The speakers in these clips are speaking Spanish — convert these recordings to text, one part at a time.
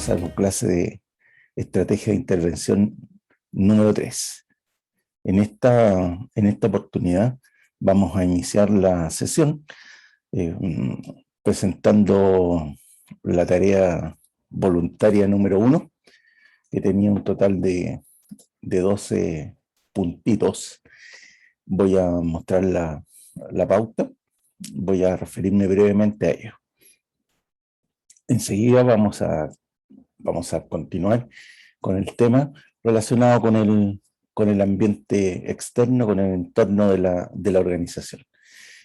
bienvenidos a su clase de estrategia de intervención número 3. En esta oportunidad vamos a iniciar la sesión presentando la tarea voluntaria número 1, que tenía un total de 12 puntitos. Voy a mostrar la pauta, voy a referirme brevemente a ello. Enseguida vamos a continuar con el tema relacionado con el ambiente externo, con el entorno de la organización.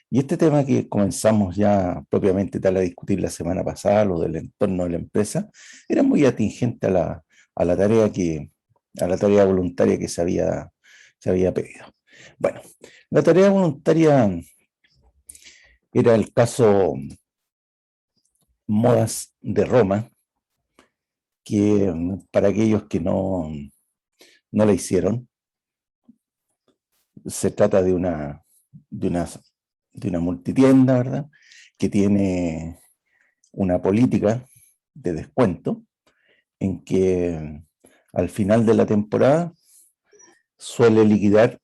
Y este tema que comenzamos ya propiamente tal a discutir la semana pasada, lo del entorno de la empresa, era muy atingente a la tarea voluntaria que se había pedido. Bueno, la tarea voluntaria era el caso Modas de Roma, que para aquellos que no la hicieron, se trata de una multitienda, ¿verdad?, que tiene una política de descuento en que al final de la temporada suele liquidar,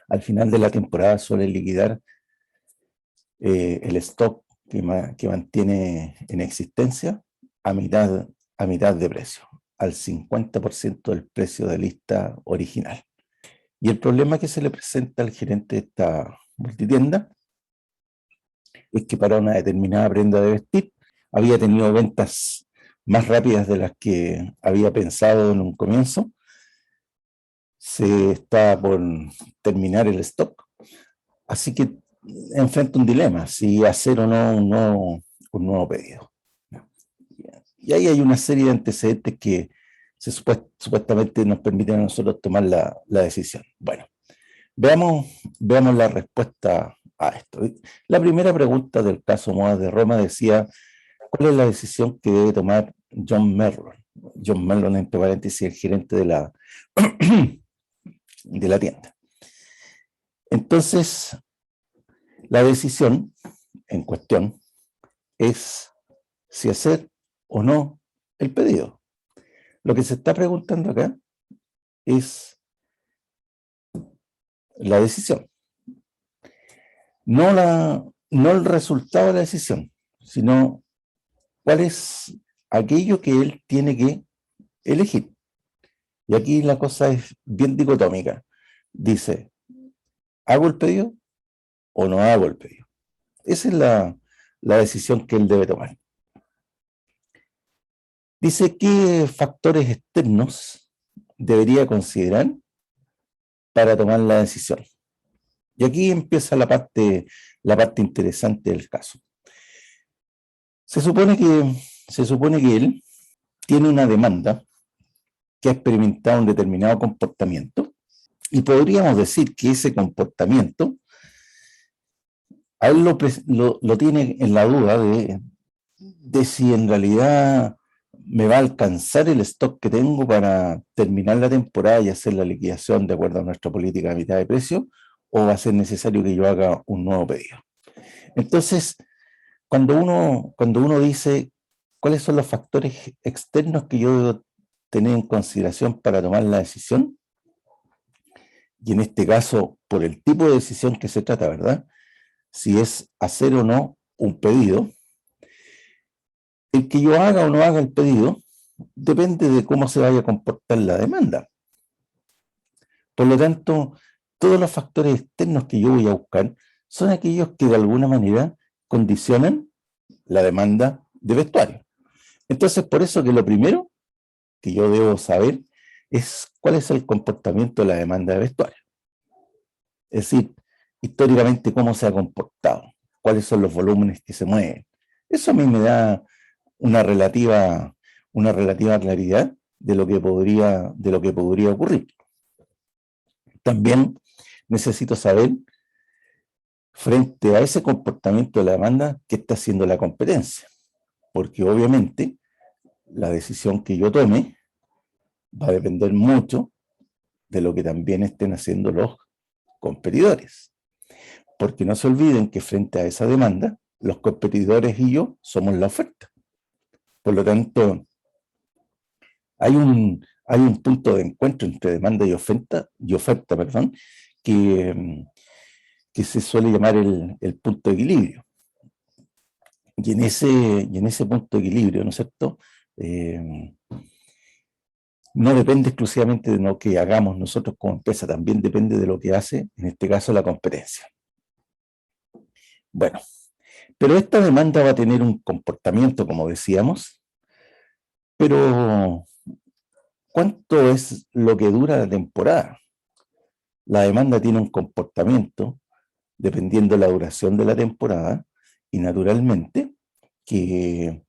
al final de la temporada suele liquidar el stock que mantiene en existencia a mitad de precio, al 50% del precio de lista original. Y el problema que se le presenta al gerente de esta multitienda es que para una determinada prenda de vestir había tenido ventas más rápidas de las que había pensado en un comienzo. Se está por terminar el stock, así que enfrenta un dilema, si hacer o no un nuevo pedido. Y ahí hay una serie de antecedentes que supuestamente nos permiten a nosotros tomar la decisión. Bueno, veamos la respuesta a esto. La primera pregunta del caso Modas de Roma decía: ¿cuál es la decisión que debe tomar John Merlon? John Merlon, entre paréntesis, el gerente de la tienda. Entonces, la decisión en cuestión es si hacer o no el pedido. Lo que se está preguntando acá es la decisión. No el resultado de la decisión, sino cuál es aquello que él tiene que elegir. Y aquí la cosa es bien dicotómica. Dice: ¿hago el pedido o no hago el pedido? Esa es la decisión que él debe tomar. Dice qué factores externos debería considerar para tomar la decisión. Y aquí empieza la parte interesante del caso. Se supone que él tiene una demanda que ha experimentado un determinado comportamiento, y podríamos decir que ese comportamiento a él lo tiene en la duda de si en realidad me va a alcanzar el stock que tengo para terminar la temporada y hacer la liquidación de acuerdo a nuestra política de mitad de precio, o va a ser necesario que yo haga un nuevo pedido. Entonces, cuando uno dice cuáles son los factores externos que yo debo tener en consideración para tomar la decisión, y en este caso, por el tipo de decisión que se trata, ¿verdad?, si es hacer o no un pedido, el que yo haga o no haga el pedido depende de cómo se vaya a comportar la demanda. Por lo tanto, todos los factores externos que yo voy a buscar son aquellos que de alguna manera condicionan la demanda de vestuario. Entonces, por eso que lo primero que yo debo saber es cuál es el comportamiento de la demanda de vestuario. Es decir, históricamente cómo se ha comportado, cuáles son los volúmenes que se mueven. Eso a mí me da una relativa claridad de lo que podría ocurrir. También necesito saber, frente a ese comportamiento de la demanda, qué está haciendo la competencia, porque obviamente la decisión que yo tome va a depender mucho de lo que también estén haciendo los competidores, porque no se olviden que frente a esa demanda los competidores y yo somos la oferta. Por lo tanto, hay un punto de encuentro entre demanda y oferta, perdón, que se suele llamar el punto de equilibrio. Y en ese punto de equilibrio, ¿no es cierto? No depende exclusivamente de lo que hagamos nosotros como empresa, también depende de lo que hace, en este caso, la competencia. Bueno, pero esta demanda va a tener un comportamiento, como decíamos, pero ¿cuánto es lo que dura la temporada? La demanda tiene un comportamiento dependiendo de la duración de la temporada y naturalmente que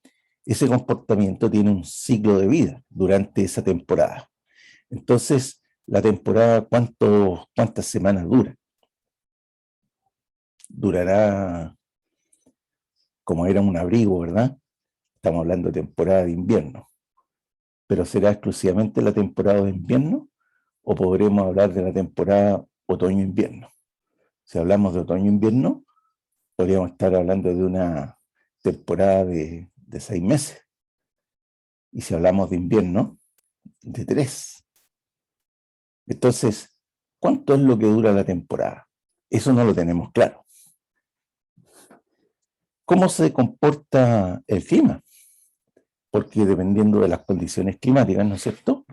ese comportamiento tiene un ciclo de vida durante esa temporada. Entonces, la temporada, ¿cuántas semanas dura? Durará como era un abrigo, ¿verdad? Estamos hablando de temporada de invierno. ¿Pero será exclusivamente la temporada de invierno o podremos hablar de la temporada otoño-invierno? Si hablamos de otoño-invierno, podríamos estar hablando de una temporada de 6 meses. Y si hablamos de invierno, de 3. Entonces, ¿cuánto es lo que dura la temporada? Eso no lo tenemos claro. ¿Cómo se comporta el clima? Porque dependiendo de las condiciones climáticas, ¿no es cierto?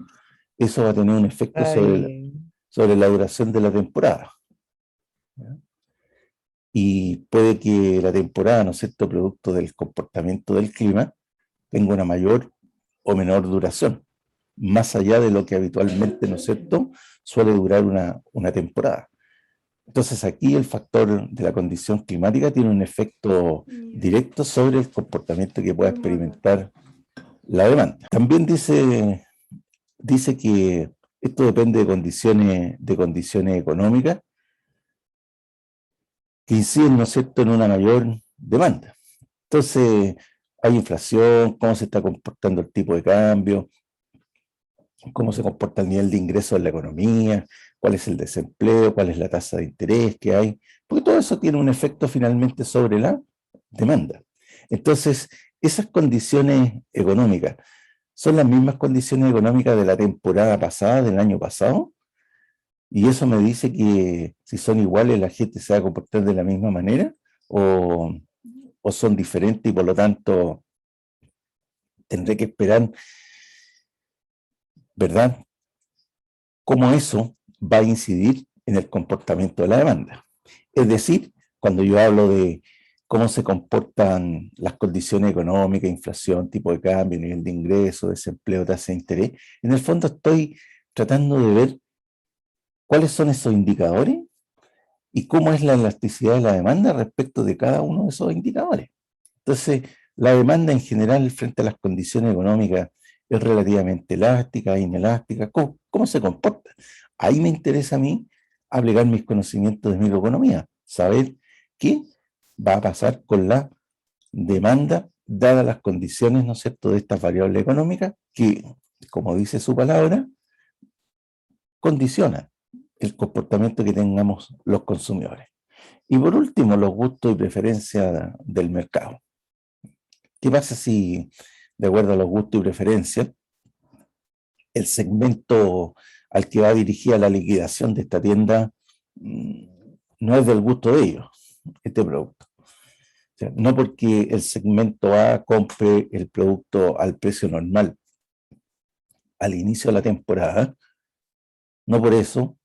Eso va a tener un efecto sobre la duración de la temporada. ¿Ya? Y puede que la temporada, ¿no es cierto?, producto del comportamiento del clima, tenga una mayor o menor duración, más allá de lo que habitualmente, ¿no es cierto?, suele durar una temporada. Entonces aquí el factor de la condición climática tiene un efecto directo sobre el comportamiento que pueda experimentar la demanda. También dice que esto depende de condiciones económicas que inciden, ¿no es cierto?, en una mayor demanda. Entonces, hay inflación, cómo se está comportando el tipo de cambio, cómo se comporta el nivel de ingresos en la economía, cuál es el desempleo, cuál es la tasa de interés que hay, porque todo eso tiene un efecto finalmente sobre la demanda. Entonces, esas condiciones económicas son las mismas condiciones económicas de la temporada pasada, del año pasado, y eso me dice que si son iguales la gente se va a comportar de la misma manera o son diferentes y por lo tanto tendré que esperar, ¿verdad?, cómo eso va a incidir en el comportamiento de la demanda. Es decir, cuando yo hablo de cómo se comportan las condiciones económicas, inflación, tipo de cambio, nivel de ingreso, desempleo, tasa de interés, en el fondo estoy tratando de ver cuáles son esos indicadores y cómo es la elasticidad de la demanda respecto de cada uno de esos indicadores. Entonces, la demanda en general frente a las condiciones económicas es relativamente elástica, inelástica. ¿Cómo se comporta? Ahí me interesa a mí aplicar mis conocimientos de microeconomía, saber qué va a pasar con la demanda dadas las condiciones, ¿no es cierto?, de estas variables económicas que, como dice su palabra, condicionan el comportamiento que tengamos los consumidores. Y por último, los gustos y preferencias del mercado. ¿Qué pasa si, de acuerdo a los gustos y preferencias, el segmento al que va dirigida la liquidación de esta tienda no es del gusto de ellos, este producto? O sea, no porque el segmento A compre el producto al precio normal al inicio de la temporada, no por eso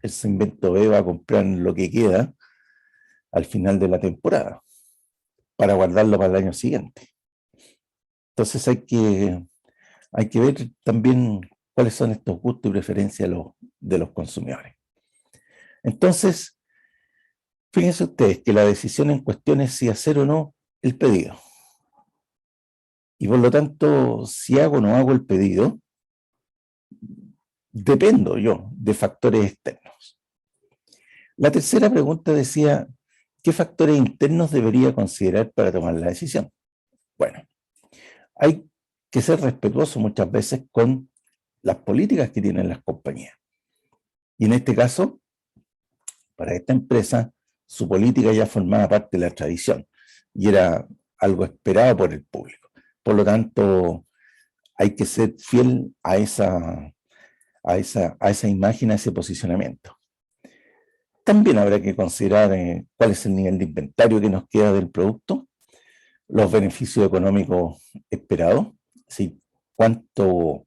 el segmento B va a comprar lo que queda al final de la temporada para guardarlo para el año siguiente. Entonces hay que ver también cuáles son estos gustos y preferencias de los consumidores. Entonces, fíjense ustedes que la decisión en cuestión es si hacer o no el pedido. Y por lo tanto, si hago o no hago el pedido, dependo yo de factores externos. La tercera pregunta decía, ¿qué factores internos debería considerar para tomar la decisión? Bueno, hay que ser respetuoso muchas veces con las políticas que tienen las compañías. Y en este caso, para esta empresa, su política ya formaba parte de la tradición. y era algo esperado por el público. Por lo tanto, hay que ser fiel a esa imagen, a ese posicionamiento. También habrá que considerar cuál es el nivel de inventario que nos queda del producto, los beneficios económicos esperados, ¿sí? cuánto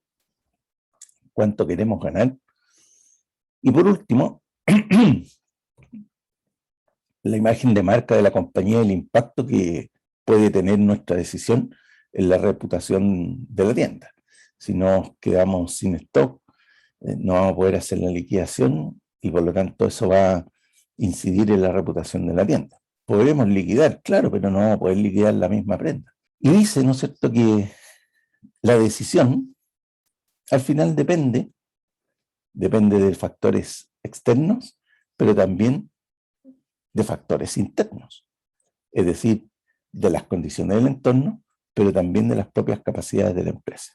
queremos ganar. Y por último, la imagen de marca de la compañía y el impacto que puede tener nuestra decisión en la reputación de la tienda. Si nos quedamos sin stock, no vamos a poder hacer la liquidación y por lo tanto eso va a incidir en la reputación de la tienda. Podremos liquidar, claro, pero no vamos a poder liquidar la misma prenda. Y dice, ¿no es cierto?, que la decisión al final depende de factores externos, pero también de factores internos, es decir, de las condiciones del entorno, pero también de las propias capacidades de la empresa.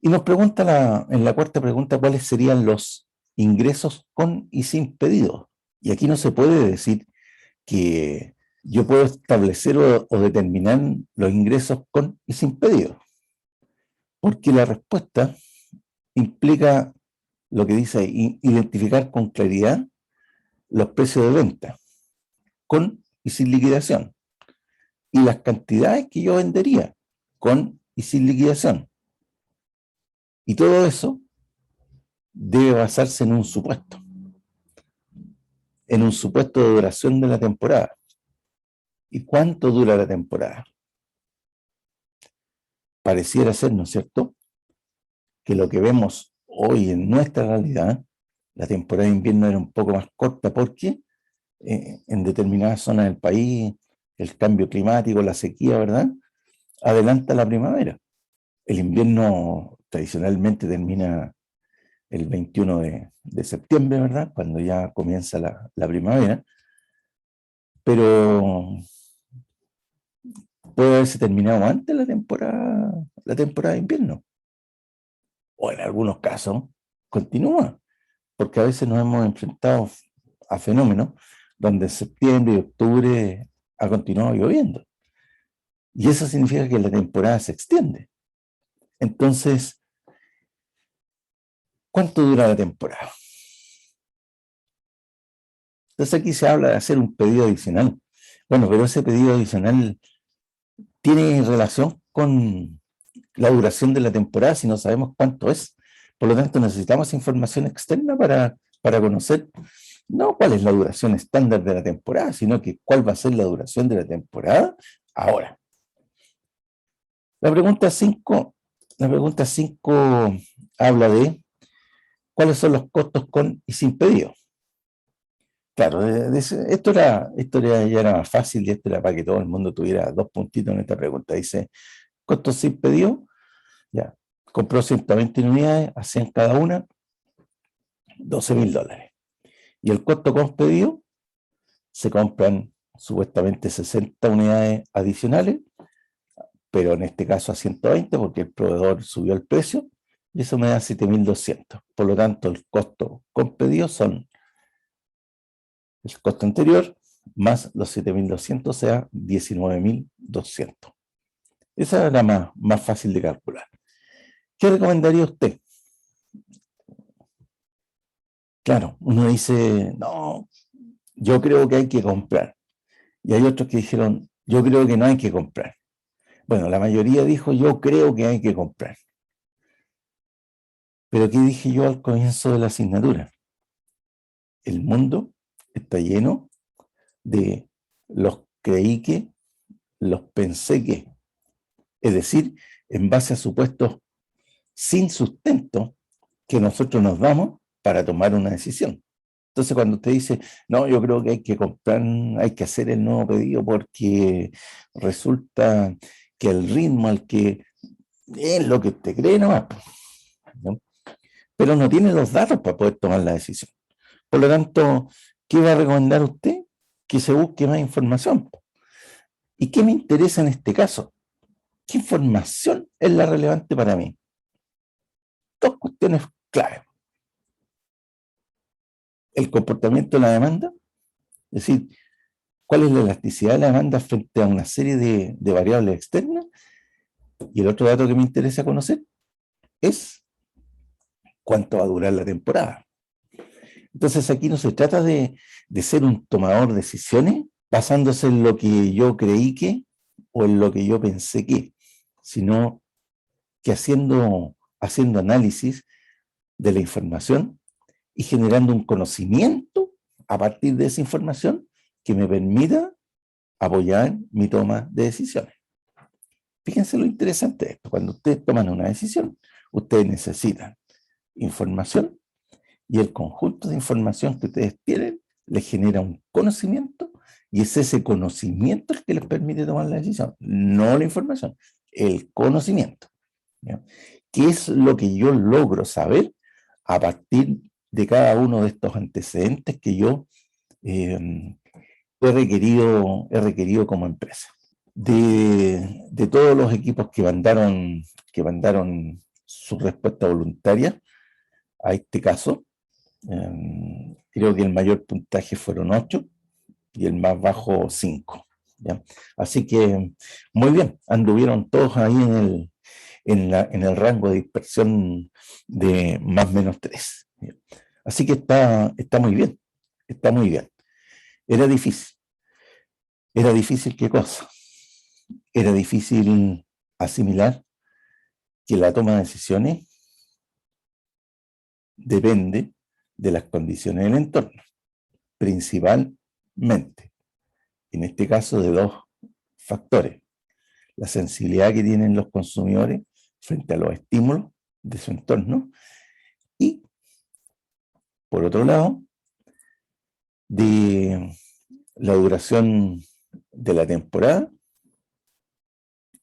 Y nos pregunta en la cuarta pregunta cuáles serían los ingresos con y sin pedido. Y aquí no se puede decir que yo puedo establecer o determinar los ingresos con y sin pedido, porque la respuesta implica lo que dice ahí, identificar con claridad los precios de venta, con y sin liquidación, y las cantidades que yo vendería, con y sin liquidación. Y todo eso debe basarse en un supuesto de duración de la temporada. ¿Y cuánto dura la temporada? Pareciera ser, ¿no es cierto?, que lo que vemos hoy en nuestra realidad, la temporada de invierno era un poco más corta porque en determinadas zonas del país el cambio climático, la sequía, ¿verdad?, adelanta la primavera. El invierno tradicionalmente termina el 21 de septiembre, ¿verdad?, cuando ya comienza la primavera, pero puede haberse terminado antes la temporada de invierno, o en algunos casos continúa, porque a veces nos hemos enfrentado a fenómenos donde en septiembre y octubre ha continuado lloviendo, y eso significa que la temporada se extiende. Entonces, ¿cuánto dura la temporada? Entonces aquí se habla de hacer un pedido adicional. Bueno, pero ese pedido adicional tiene relación con la duración de la temporada si no sabemos cuánto es. Por lo tanto, necesitamos información externa para conocer no cuál es la duración estándar de la temporada, sino que cuál va a ser la duración de la temporada ahora. La pregunta 5 habla de cuáles son los costos con y sin pedido. Claro, ya era más fácil y esto era para que todo el mundo tuviera 2 puntitos en esta pregunta. Dice, costos sin pedido, ya, compró 120 unidades a 100 cada una, $12,000. Y el costo con pedido, se compran supuestamente 60 unidades adicionales, pero en este caso a 120 porque el proveedor subió el precio, y eso me da 7,200. Por lo tanto, el costo con pedido son el costo anterior más los 7,200, o sea, 19,200. Esa era la más fácil de calcular. ¿Qué recomendaría usted? Claro, uno dice, no, yo creo que hay que comprar. Y hay otros que dijeron, yo creo que no hay que comprar. Bueno, la mayoría dijo, yo creo que hay que comprar. Pero ¿qué dije yo al comienzo de la asignatura? El mundo está lleno de los creí que, los pensé que. Es decir, en base a supuestos sin sustento que nosotros nos damos para tomar una decisión. Entonces, cuando usted dice, no, yo creo que hay que comprar, hay que hacer el nuevo pedido porque resulta que el ritmo al que es lo que usted cree nomás, ¿no? Pero no tiene los datos para poder tomar la decisión. Por lo tanto, ¿qué va a recomendar usted? Que se busque más información. ¿Y qué me interesa en este caso? ¿Qué información es la relevante para mí? Dos cuestiones clave. El comportamiento de la demanda, es decir, ¿Cuál es la elasticidad de la demanda frente a una serie de variables externas? Y el otro dato que me interesa conocer es cuánto va a durar la temporada. Entonces aquí no se trata de ser un tomador de decisiones basándose en lo que yo creí que o en lo que yo pensé que, sino que haciendo análisis de la información y generando un conocimiento a partir de esa información que me permita apoyar mi toma de decisiones. Fíjense lo interesante de esto. Cuando ustedes toman una decisión, ustedes necesitan información y el conjunto de información que ustedes tienen les genera un conocimiento y es ese conocimiento el que les permite tomar la decisión, no la información, el conocimiento. ¿Ya? ¿Qué es lo que yo logro saber a partir de cada uno de estos antecedentes que yo he requerido como empresa? De todos los equipos que mandaron su respuesta voluntaria a este caso, creo que el mayor puntaje fueron 8 y el más bajo 5. ¿Ya? Así que muy bien, anduvieron todos ahí en el rango de dispersión de más o menos 3. ¿Ya? Así que está muy bien, está muy bien. Era difícil. ¿Era difícil qué cosa? Era difícil asimilar que la toma de decisiones depende de las condiciones del entorno, principalmente, en este caso, de dos factores: la sensibilidad que tienen los consumidores frente a los estímulos de su entorno y, por otro lado, de la duración de la temporada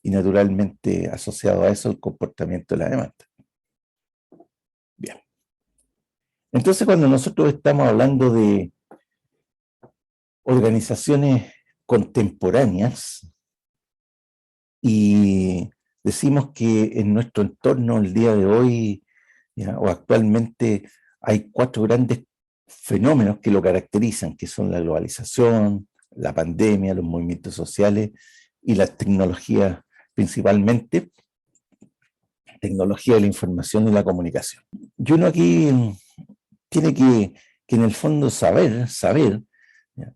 y, naturalmente, asociado a eso, el comportamiento de la demanda. Bien. Entonces, cuando nosotros estamos hablando de organizaciones contemporáneas y decimos que en nuestro entorno el día de hoy, ¿ya?, o actualmente, hay 4 grandes fenómenos que lo caracterizan, que son la globalización, la pandemia, los movimientos sociales y las tecnologías, principalmente tecnología de la información y la comunicación. Y uno aquí tiene que en el fondo saber, ¿ya?,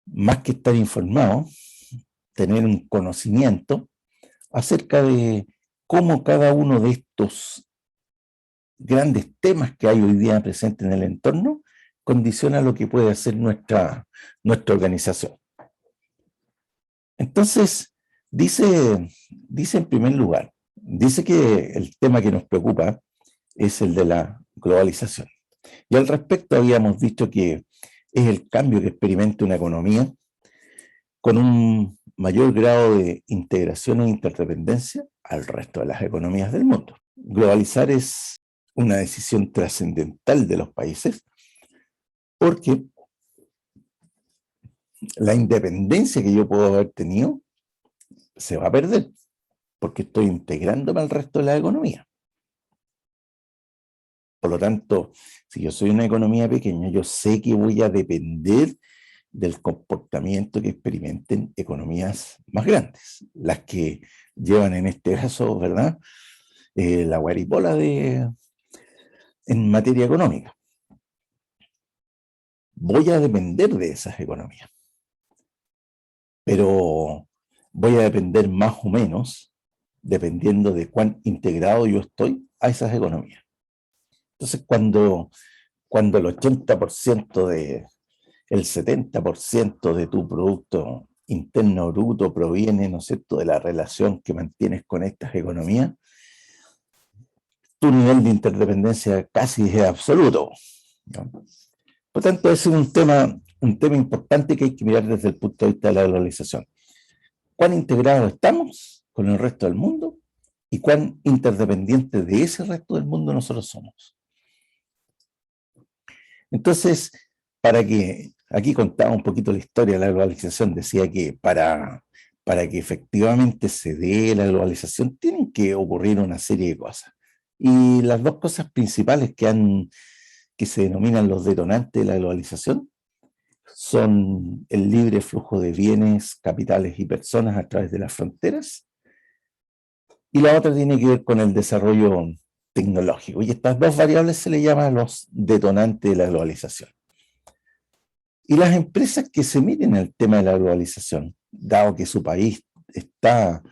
más que estar informado, tener un conocimiento acerca de cómo cada uno de estos grandes temas que hay hoy día presentes en el entorno condiciona lo que puede hacer nuestra organización. Entonces, dice en primer lugar, dice que el tema que nos preocupa es el de la globalización. Y al respecto habíamos dicho que es el cambio que experimenta una economía con un mayor grado de integración e interdependencia al resto de las economías del mundo. Globalizar es una decisión trascendental de los países porque la independencia que yo puedo haber tenido se va a perder porque estoy integrándome al resto de la economía. Por lo tanto, si yo soy una economía pequeña, yo sé que voy a depender del comportamiento que experimenten economías más grandes, las que llevan en este caso, ¿verdad?, la guaripola en materia económica. Voy a depender de esas economías, pero voy a depender más o menos dependiendo de cuán integrado yo estoy a esas economías. Entonces, cuando el 80% el 70% de tu Producto Interno Bruto proviene, ¿no es cierto?, de la relación que mantienes con estas economías, tu nivel de interdependencia casi es absoluto, ¿no? Por tanto, ese es un tema importante que hay que mirar desde el punto de vista de la globalización. ¿Cuán integrados estamos con el resto del mundo y cuán interdependientes de ese resto del mundo nosotros somos? Entonces, aquí contaba un poquito la historia de la globalización, decía que para que efectivamente se dé la globalización tienen que ocurrir una serie de cosas. Y las dos cosas principales que se denominan los detonantes de la globalización son el libre flujo de bienes, capitales y personas a través de las fronteras, y la otra tiene que ver con el desarrollo tecnológico. Y estas dos variables se le llaman los detonantes de la globalización. Y las empresas que se meten en el tema de la globalización, dado que su país está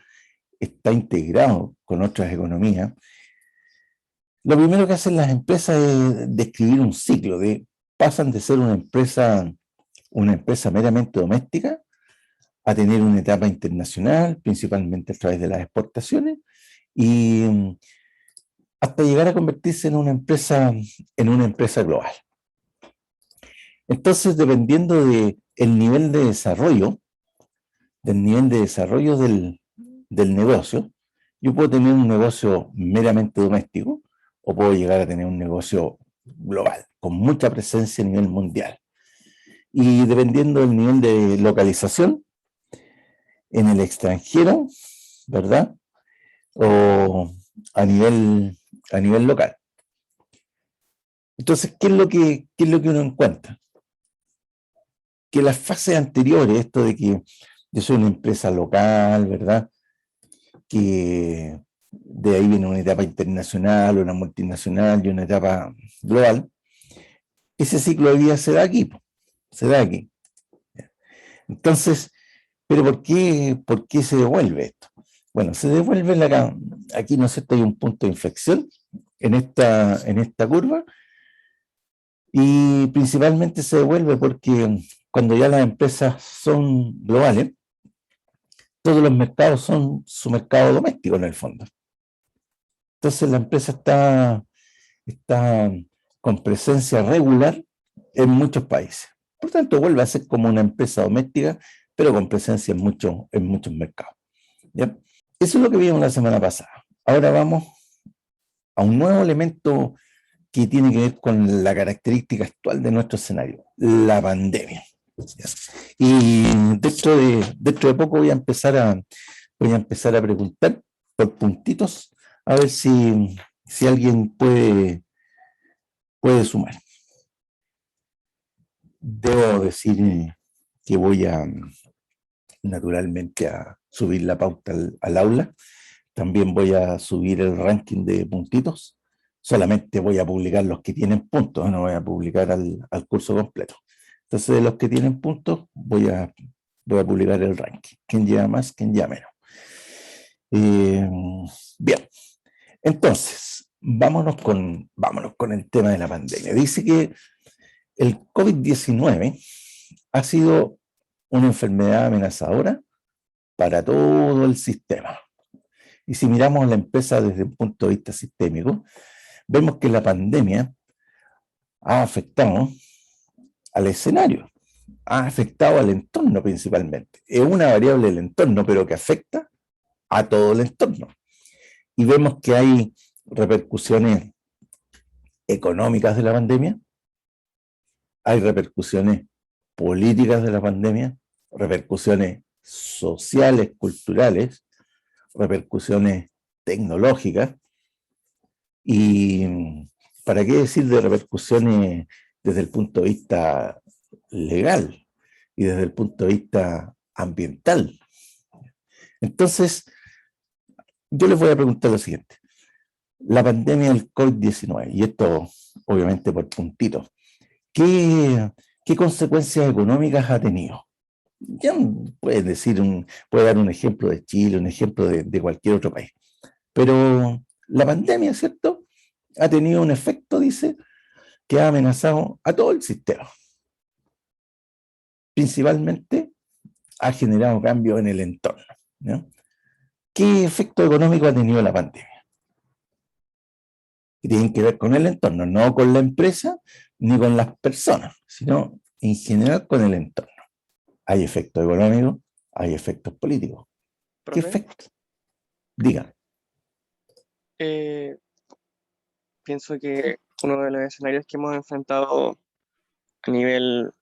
integrado con otras economías, lo primero que hacen las empresas es describir un ciclo, pasan de ser una empresa meramente doméstica a tener una etapa internacional, principalmente a través de las exportaciones, y hasta llegar a convertirse en una empresa global. Entonces, dependiendo del nivel de desarrollo, del negocio, yo puedo tener un negocio meramente doméstico o puedo llegar a tener un negocio global, con mucha presencia a nivel mundial. Y dependiendo del nivel de localización en el extranjero, ¿verdad? O a nivel local. Entonces, ¿qué es lo que uno encuentra? Que las fases anteriores, esto de que yo soy una empresa local, ¿verdad? Que de ahí viene una etapa internacional, una multinacional y una etapa global, ese ciclo de vida se da aquí, se da aquí. Entonces, ¿pero por qué se devuelve esto? Bueno, se devuelve aquí, ¿no es cierto?, hay un punto de inflexión en esta curva, y principalmente se devuelve porque cuando ya las empresas son globales, todos los mercados son su mercado doméstico en el fondo. Entonces la empresa está con presencia regular en muchos países. Por tanto, vuelve a ser como una empresa doméstica, pero con presencia en muchos mercados. ¿Ya? Eso es lo que vimos la semana pasada. Ahora vamos a un nuevo elemento que tiene que ver con la característica actual de nuestro escenario, la pandemia. Y dentro de poco voy a empezar a preguntar por puntitos, a ver si alguien puede sumar. Debo decir que voy naturalmente a subir la pauta al aula. También voy a subir el ranking de puntitos. Solamente voy a publicar los que tienen puntos, no voy a publicar al curso completo. Entonces, de los que tienen puntos, voy a publicar el ranking. ¿Quién lleva más, quién lleva menos? Eh, bien, entonces, vámonos con el tema de la pandemia. Dice que el COVID-19 ha sido una enfermedad amenazadora para todo el sistema. Y si miramos a la empresa desde un punto de vista sistémico, vemos que la pandemia ha afectado al escenario, ha afectado al entorno principalmente. Es una variable del entorno, pero que afecta a todo el entorno. Y vemos que hay repercusiones económicas de la pandemia, hay repercusiones políticas de la pandemia, repercusiones sociales, culturales, repercusiones tecnológicas, y para qué decir de repercusiones desde el punto de vista legal y desde el punto de vista ambiental. Entonces, yo les voy a preguntar lo siguiente. La pandemia del COVID-19, y esto obviamente por puntitos, ¿qué consecuencias económicas ha tenido? Ya puede dar un ejemplo de Chile, un ejemplo de cualquier otro país. Pero la pandemia, ¿cierto?, ha tenido un efecto, dice, que ha amenazado a todo el sistema. Principalmente ha generado cambios en el entorno, ¿no? ¿Qué efecto económico ha tenido la pandemia? Que tienen que ver con el entorno, no con la empresa ni con las personas, sino en general con el entorno. Hay efectos económicos, hay efectos políticos. ¿Qué Profe, efectos? Digan. eh, pienso que uno de los escenarios que hemos enfrentado a nivel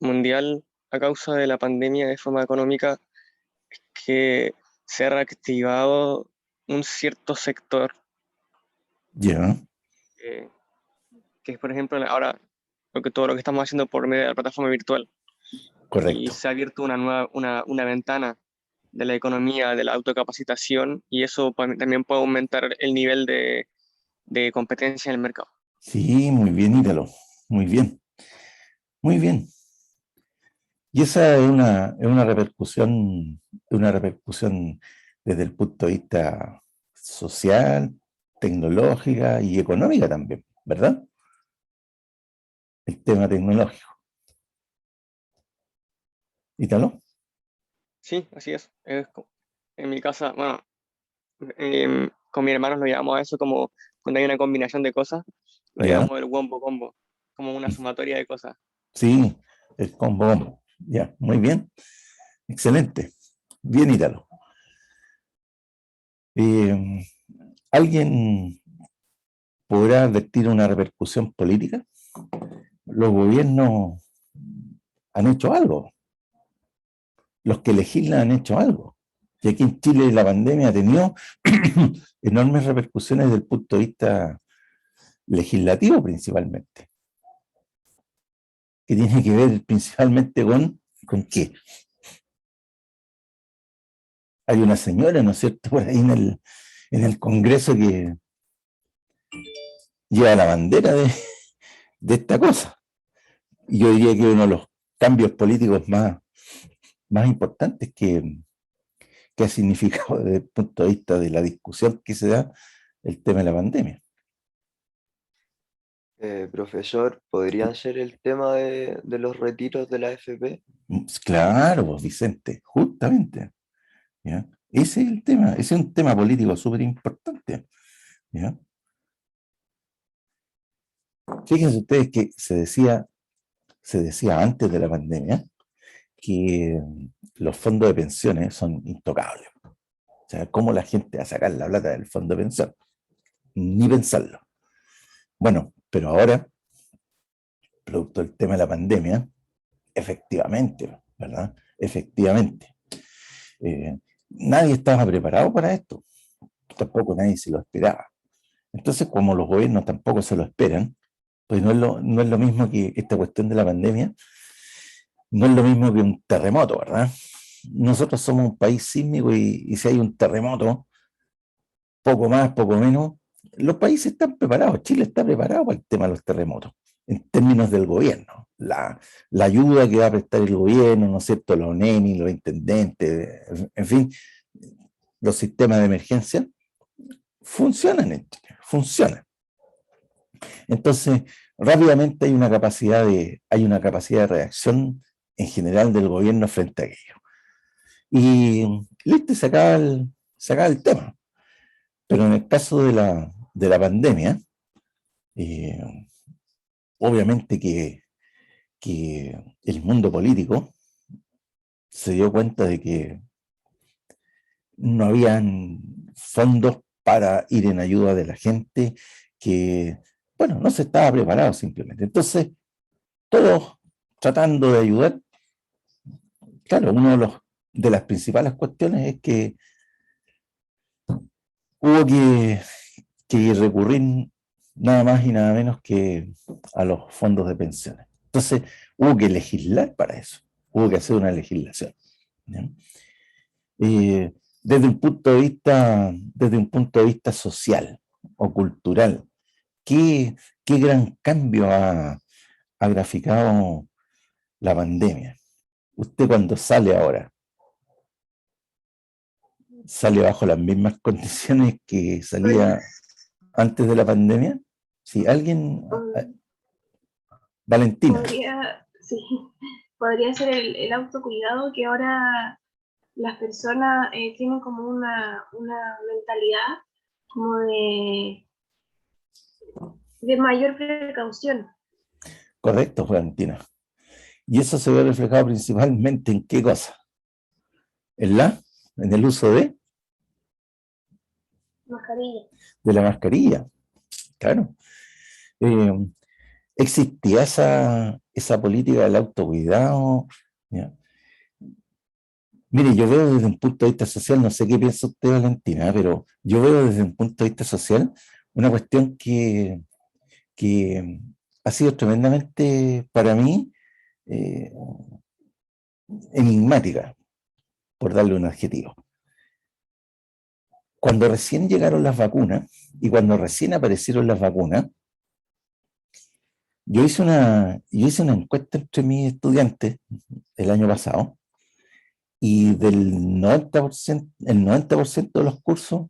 mundial a causa de la pandemia de forma económica es que se ha reactivado un cierto sector, Ya. eh, que es, por ejemplo, ahora todo lo que estamos haciendo por medio de la plataforma virtual. Y Correcto. se ha abierto una ventana de la economía, de la autocapacitación, y eso también puede aumentar el nivel de competencia en el mercado. Sí, muy bien, Ítalo. Muy bien, muy bien. Y esa es una repercusión desde el punto de vista social, tecnológica y económica también, ¿verdad? El tema tecnológico. ¿Ítalo? Sí, así es. En mi casa, bueno, con mi hermano lo llamamos a eso como cuando hay una combinación de cosas, lo ¿Ya? llamamos el wombo combo, como una sumatoria de cosas. Sí, el combo. Ya, muy bien. Excelente. Bien, Ítalo. Eh, ¿Alguien podrá advertir una repercusión política? Los gobiernos han hecho algo, los que legislan han hecho algo. Y aquí en Chile la pandemia ha tenido enormes repercusiones desde el punto de vista legislativo principalmente, que tiene que ver principalmente con qué. Hay una señora, ¿no es cierto?, por ahí en el Congreso que lleva la bandera de esta cosa. Y yo diría que uno de los cambios políticos más importantes que ha significado desde el punto de vista de la discusión que se da el tema de la pandemia. Profesor, ¿podrían ser el tema de los retiros de la AFP? Claro, pues Vicente, justamente. ¿Ya? Ese es el tema, ese es un tema político súper importante. ¿Ya? Fíjense ustedes que se decía antes de la pandemia que los fondos de pensiones son intocables. O sea, ¿cómo la gente va a sacar la plata del fondo de pensión? Ni pensarlo. Bueno, pero ahora, producto del tema de la pandemia, efectivamente, ¿verdad? Efectivamente. Eh, Nadie estaba preparado para esto, tampoco nadie se lo esperaba. Entonces, como los gobiernos tampoco se lo esperan, pues no es lo mismo que esta cuestión de la pandemia, no es lo mismo que un terremoto, ¿verdad? Nosotros somos un país sísmico y si hay un terremoto, poco más, poco menos, los países están preparados, Chile está preparado para el tema de los terremotos, en términos del gobierno, la ayuda que va a prestar el gobierno, ¿no es cierto?, los ONEMI, los intendentes, en fin, los sistemas de emergencia, funcionan en Chile, funcionan. Entonces, rápidamente hay una capacidad de reacción en general del gobierno frente a aquello. Y listo, se acaba el tema. Pero en el caso de la pandemia, eh, obviamente que el mundo político se dio cuenta de que no habían fondos para ir en ayuda de la gente, que, bueno, no se estaba preparado simplemente. Entonces, todos tratando de ayudar, claro, de las principales cuestiones es que hubo que recurrir nada más y nada menos que a los fondos de pensiones. Entonces, hubo que legislar para eso, hubo que hacer una legislación. ¿Ya? Desde un punto de vista social o cultural, qué gran cambio ha graficado la pandemia. Usted cuando sale ahora, sale bajo las mismas condiciones que salía antes de la pandemia. Si alguien, Valentina, Sí, podría ser el autocuidado que ahora las personas tienen como una mentalidad como de mayor precaución. correcto, Valentina. Y eso se ve reflejado principalmente en qué cosa, en el uso Mascarilla. de la mascarilla, claro. Eh, Existía esa política del autocuidado. ¿Ya? Mire, yo veo desde un punto de vista social, no sé qué piensa usted, Valentina, pero yo veo desde un punto de vista social una cuestión que ha sido tremendamente, para mí, eh, enigmática, por darle un adjetivo. Cuando recién llegaron las vacunas y cuando recién aparecieron las vacunas, yo hice una encuesta entre mis estudiantes el año pasado y del 90%, el 90% de los cursos,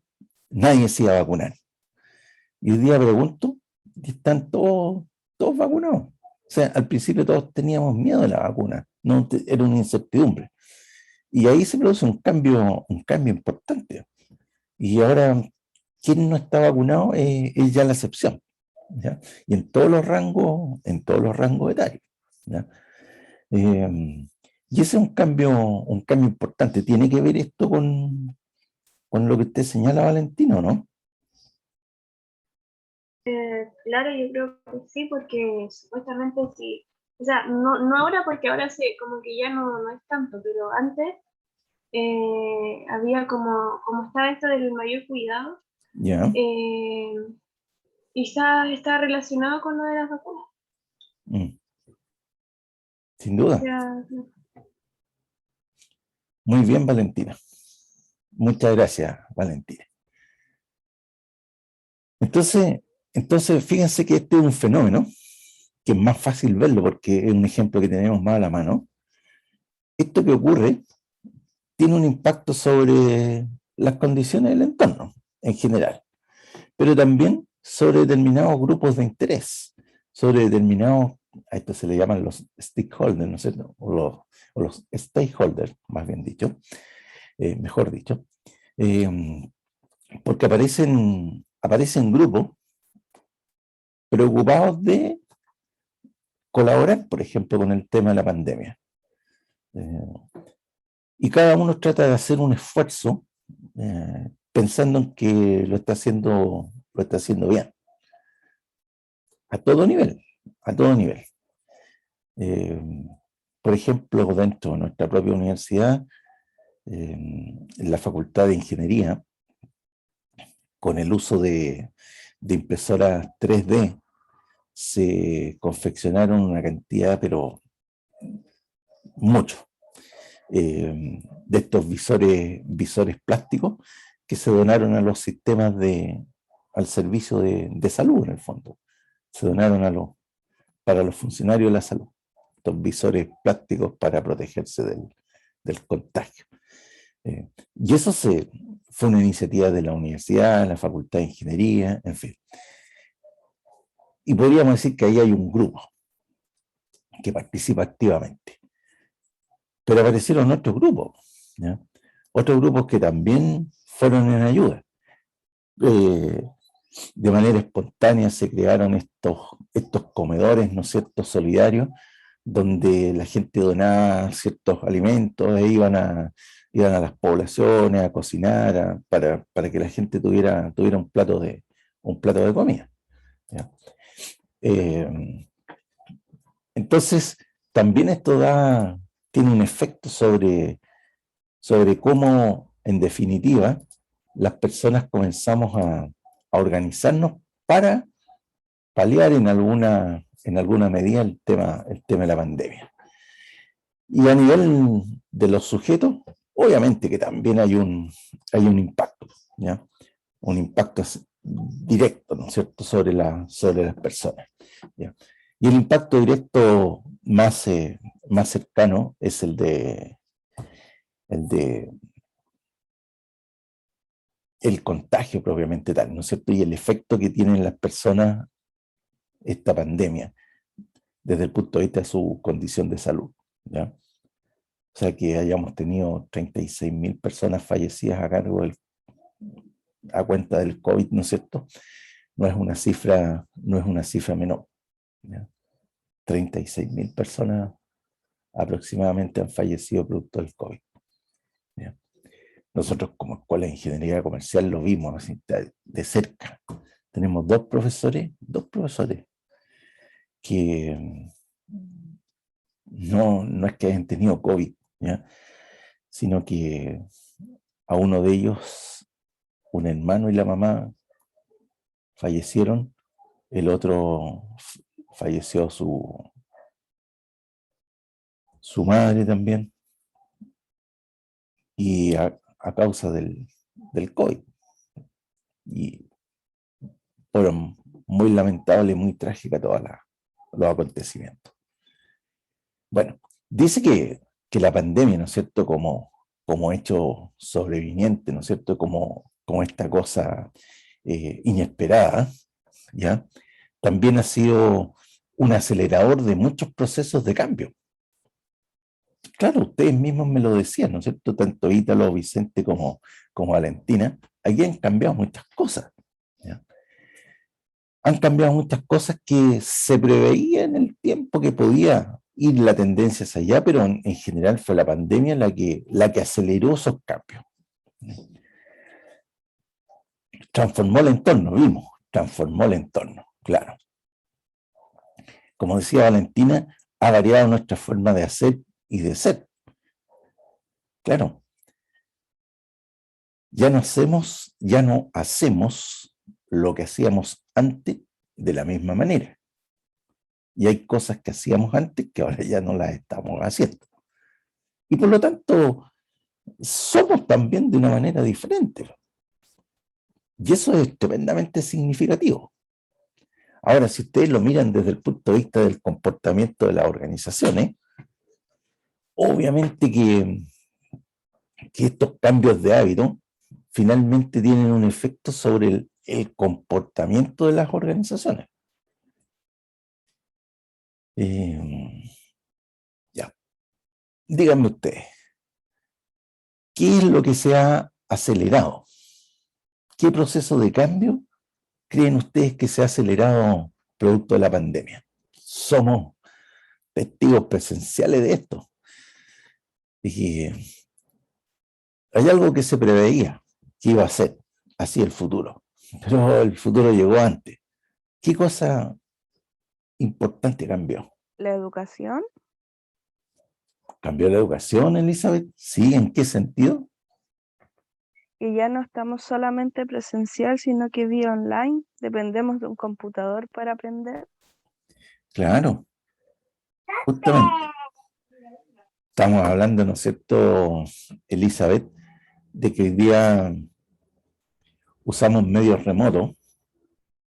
nadie se iba a vacunar. Y hoy día pregunto, y están todos vacunados. O sea, al principio todos teníamos miedo de la vacuna, no, era una incertidumbre. Y ahí se produce un cambio importante. Y ahora, quien no está vacunado es ya la excepción, ¿ya? Y en todos los rangos etarios, ¿ya? Y ese es un cambio importante. Tiene que ver esto con lo que usted señala, Valentino, ¿no? Claro, yo creo que sí, porque supuestamente sí. O sea, no ahora porque ahora sí, como que ya no es tanto, pero antes había como estaba esto del mayor cuidado, Ya. quizás está relacionado con lo de las vacunas. Mm, sin O duda. sea, Muy bien, Valentina. Muchas gracias, Valentina. Entonces, fíjense que este es un fenómeno que es más fácil verlo porque es un ejemplo que tenemos más a la mano. Esto que ocurre tiene un impacto sobre las condiciones del entorno en general, pero también sobre determinados grupos de interés, sobre determinados, a esto se le llaman los stakeholders, ¿no es cierto? O los stakeholders, más bien dicho, mejor dicho, porque aparecen grupos preocupados de colaborar, por ejemplo, con el tema de la pandemia. Y cada uno trata de hacer un esfuerzo pensando en que lo está haciendo bien, a todo nivel, a todo nivel. Por ejemplo, dentro de nuestra propia universidad, en la Facultad de Ingeniería, con el uso de impresoras 3D, se confeccionaron una cantidad, pero mucho, de estos visores plásticos que se donaron a los sistemas al servicio de salud, en el fondo. Se donaron para los funcionarios de la salud, estos visores plásticos para protegerse del contagio. Y eso fue una iniciativa de la universidad, la Facultad de Ingeniería, en fin. Y podríamos decir que ahí hay un grupo que participa activamente. Pero aparecieron otros grupos, ¿ya? Otros grupos que también fueron en ayuda. De manera espontánea se crearon estos comedores, ¿no es cierto?, solidarios, donde la gente donaba ciertos alimentos e iban a las poblaciones a cocinar para que la gente tuviera un plato de comida, ¿ya? Entonces, también esto tiene un efecto sobre cómo, en definitiva, las personas comenzamos a organizarnos para paliar en alguna medida el tema de la pandemia. Y a nivel de los sujetos, obviamente que también hay un impacto, ¿ya? Un impacto directo, ¿no es cierto?, sobre las personas, ¿ya? Y el impacto directo más cercano es el de el contagio propiamente tal, ¿no es cierto? Y el efecto que tiene en las personas esta pandemia desde el punto de vista de su condición de salud, ¿ya? O sea, que hayamos tenido 36.000 personas fallecidas a cuenta del COVID, ¿no es cierto? No es una cifra menor, ¿ya? 36.000 personas aproximadamente han fallecido producto del COVID, ¿ya? Nosotros como Escuela de Ingeniería Comercial lo vimos así, de cerca. Tenemos dos profesores que no es que hayan tenido COVID, ¿ya? Sino que a uno de ellos, un hermano y la mamá fallecieron, el otro falleció su madre también, y a causa del COVID. Y fueron muy lamentables y muy trágicas todos los acontecimientos. Bueno, dice que la pandemia, ¿no es cierto?, como hecho sobreviviente, ¿no es cierto?, como esta cosa inesperada, ¿ya? También ha sido un acelerador de muchos procesos de cambio. Claro, ustedes mismos me lo decían, ¿no es cierto?, tanto Ítalo, Vicente como Valentina, aquí han cambiado muchas cosas, ¿ya? Han cambiado muchas cosas que se preveía en el tiempo que podía ir la tendencia hacia allá, pero en general fue la pandemia la que aceleró esos cambios. Transformó el entorno, vimos, transformó el entorno, claro. Como decía Valentina, ha variado nuestra forma de hacer y de ser. Claro, ya no hacemos lo que hacíamos antes de la misma manera. Y hay cosas que hacíamos antes que ahora ya no las estamos haciendo. Y por lo tanto, somos también de una manera diferente. Y eso es tremendamente significativo. Ahora, si ustedes lo miran desde el punto de vista del comportamiento de las organizaciones, obviamente que estos cambios de hábito finalmente tienen un efecto sobre el comportamiento de las organizaciones. Ya, díganme ustedes, ¿qué es lo que se ha acelerado? ¿Qué proceso de cambio creen ustedes que se ha acelerado producto de la pandemia? Somos testigos presenciales de esto. Y hay algo que se preveía que iba a ser así el futuro, pero el futuro llegó antes. ¿Qué cosa importante cambió? La educación. ¿Cambió la educación, Elizabeth? ¿Sí? ¿En qué sentido? Y ya no estamos solamente presencial, sino que vía online. Dependemos de un computador para aprender. Claro, justamente. Estamos hablando, ¿no es cierto, Elizabeth, de que hoy día usamos medios remotos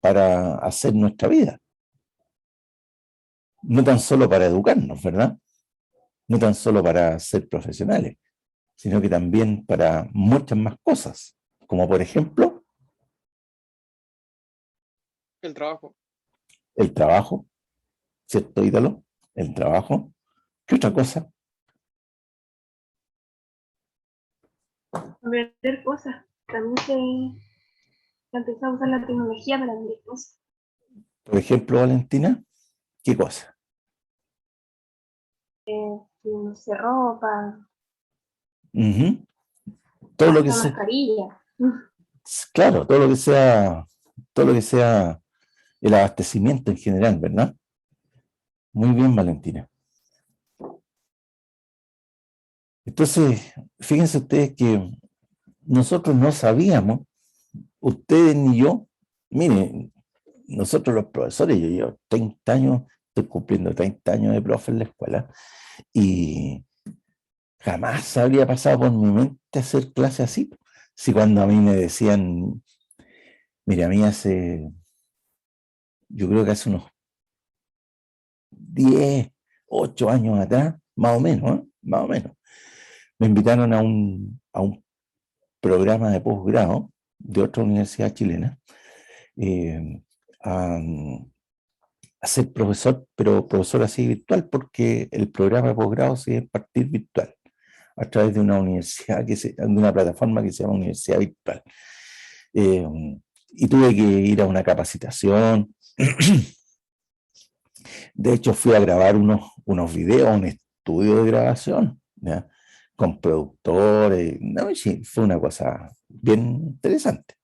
para hacer nuestra vida. No tan solo para educarnos, ¿verdad? No tan solo para ser profesionales, sino que también para muchas más cosas, como por ejemplo El trabajo. el trabajo, ¿cierto, Ítalo? El trabajo. ¿Qué otra cosa? Aprender cosas. También se empezó a usar la tecnología para aprender cosas. Por ejemplo, Valentina, ¿qué cosa? No sé, ropa, Ujú. Todo lo que hasta sea, mascarilla. claro, todo lo que sea el abastecimiento en general, ¿verdad? Muy bien, Valentina. Entonces, fíjense ustedes que nosotros no sabíamos, ustedes ni yo, miren, nosotros los profesores, yo llevo 30 años, estoy cumpliendo 30 años de profe en la escuela, y jamás habría pasado por mi mente hacer clases así. Si cuando a mí me decían, mira, a mí yo creo que hace unos 10, 8 años atrás, más o menos, más o menos, me invitaron a un programa de posgrado de otra universidad chilena, a ser profesor, pero profesor así virtual, porque el programa de posgrado se debe impartir virtual, a través de una universidad, de una plataforma que se llama Universidad Virtual. Y tuve que ir a una capacitación. De hecho, fui a grabar unos videos, un estudio de grabación, ¿ya? Con productores. No, sí, fue una cosa bien interesante.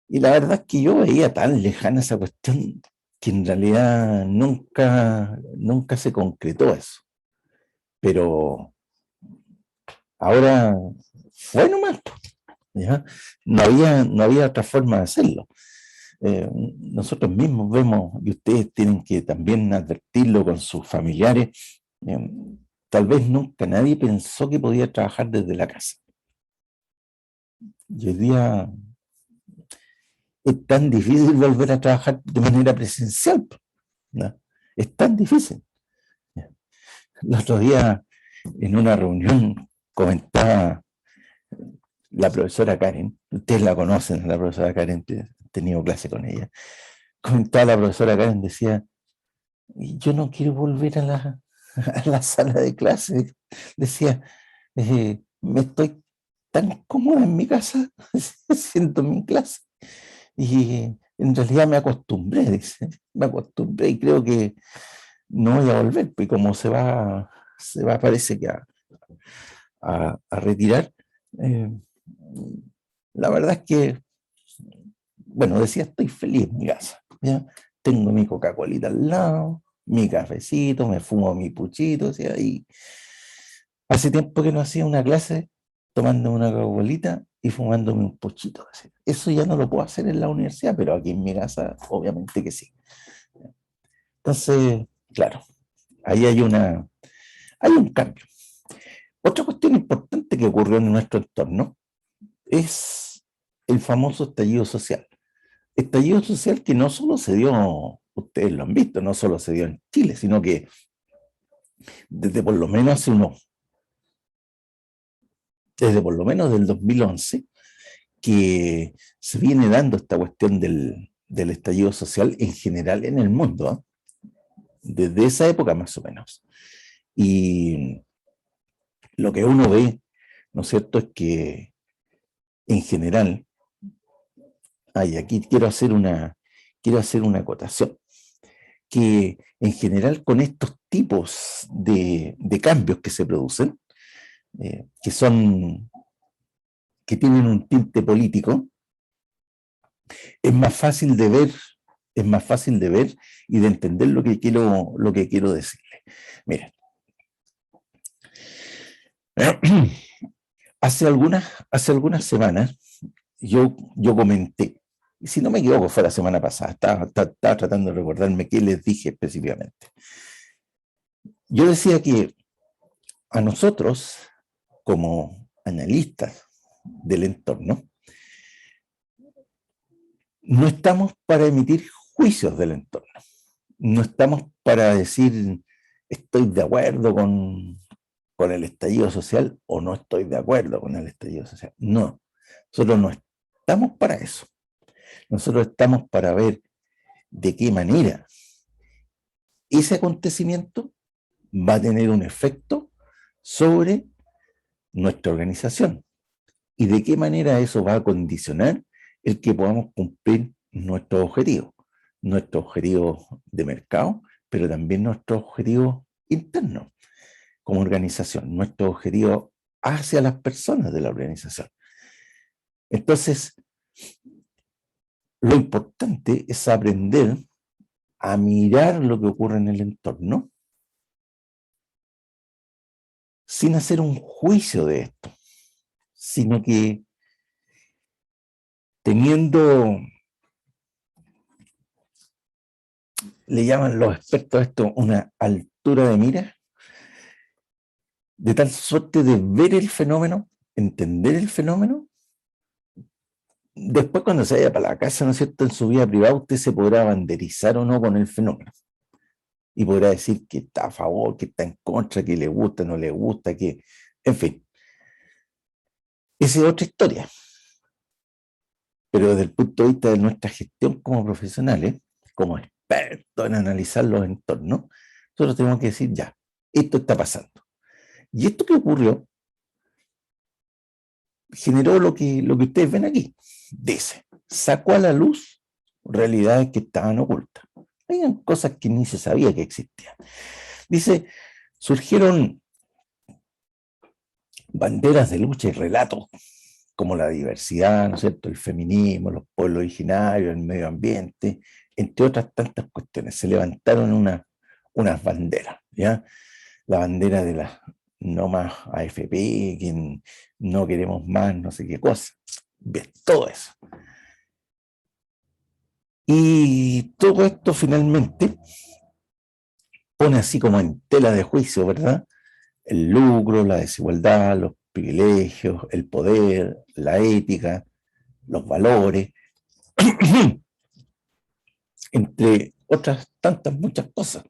Y la verdad es que yo veía tan lejana esa cuestión que en realidad nunca se concretó eso. Pero ahora fue nomás, ¿ya? No había otra forma de hacerlo. nosotros mismos vemos, y ustedes tienen que también advertirlo con sus familiares, tal vez nunca nadie pensó que podía trabajar desde la casa. Y hoy día es tan difícil volver a trabajar de manera presencial, ¿no? Es tan difícil. El otro día, en una reunión, comentaba la profesora Karen, ustedes la conocen, la profesora Karen, he tenido clase con ella, comentaba la profesora Karen, decía, yo no quiero volver a la sala de clase, decía, me estoy tan cómoda en mi casa, haciendo mi clase, y en realidad me acostumbré, dice, me acostumbré y creo que no voy a volver, pues como se va parece que a retirar, eh, la verdad es que, bueno, decía, estoy feliz en mi casa, ¿ya? Tengo mi Coca-Colita al lado, mi cafecito, me fumo mi puchito, decía, y hace tiempo que no hacía una clase tomando una Coca-Colita y fumándome un puchito. Decía. Eso ya no lo puedo hacer en la universidad, pero aquí en mi casa, obviamente que sí. Entonces, claro, ahí hay un cambio. Otra cuestión importante que ocurrió en nuestro entorno es el famoso estallido social. Estallido social que no solo se dio, ustedes lo han visto, no solo se dio en Chile, sino que desde por lo menos desde por lo menos del 2011, que se viene dando esta cuestión del estallido social en general en el mundo, ¿eh? Desde esa época más o menos. Y lo que uno ve, ¿no es cierto?, es que en general, aquí quiero hacer una acotación, que en general con estos tipos de cambios que se producen, que tienen un tinte político, es más fácil de ver y de entender lo que quiero decirle. Miren, hace algunas semanas yo comenté, y si no me equivoco fue la semana pasada, estaba tratando de recordarme qué les dije específicamente. Yo decía que a nosotros, como analistas del entorno, no estamos para emitir juicios del entorno. No estamos para decir estoy de acuerdo con el estallido social o no estoy de acuerdo con el estallido social. No, nosotros no estamos para eso. Nosotros estamos para ver de qué manera ese acontecimiento va a tener un efecto sobre nuestra organización y de qué manera eso va a condicionar el que podamos cumplir nuestros objetivos de mercado, pero también nuestros objetivos internos como organización, nuestros objetivos hacia las personas de la organización. Entonces, lo importante es aprender a mirar lo que ocurre en el entorno sin hacer un juicio de esto, sino que teniendo, le llaman los expertos a esto, una altura de mira, de tal suerte de ver el fenómeno, entender el fenómeno. Después, cuando se vaya para la casa, ¿no es cierto?, en su vida privada, usted se podrá banderizar o no con el fenómeno. Y podrá decir que está a favor, que está en contra, que le gusta, no le gusta, que... En fin. Esa es otra historia. Pero desde el punto de vista de nuestra gestión como profesionales, como expertos en analizar los entornos, nosotros tenemos que decir, ya, esto está pasando. Y esto que ocurrió generó lo que ustedes ven aquí. Dice, sacó a la luz realidades que estaban ocultas. Hay cosas que ni se sabía que existían. Dice, surgieron banderas de lucha y relatos como la diversidad, ¿no es cierto?, el feminismo, los pueblos originarios, el medio ambiente, entre otras tantas cuestiones. Se levantaron unas banderas, ¿ya? La bandera de las no más AFP, que no queremos más, no sé qué cosa. Bien, todo eso. Y todo esto finalmente pone así como en tela de juicio, ¿verdad? El lucro, la desigualdad, los privilegios, el poder, la ética, los valores, entre otras tantas muchas cosas.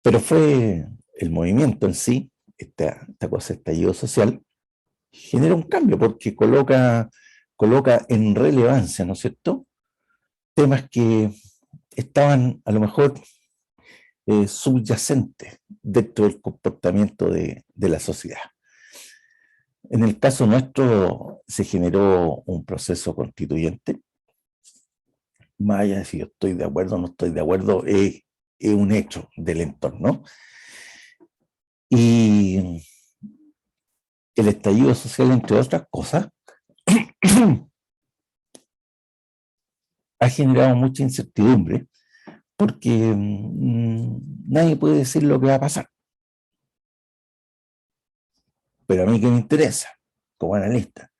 Pero fue el movimiento en sí, esta cosa, estallido social, genera un cambio porque coloca en relevancia, ¿no es cierto?, temas que estaban a lo mejor subyacentes dentro del comportamiento de la sociedad. En el caso nuestro se generó un proceso constituyente. Más allá de si yo estoy de acuerdo o no estoy de acuerdo, es un hecho del entorno. Y el estallido social, entre otras cosas, ha generado mucha incertidumbre porque nadie puede decir lo que va a pasar. Pero a mí, ¿qué me interesa? Como analista,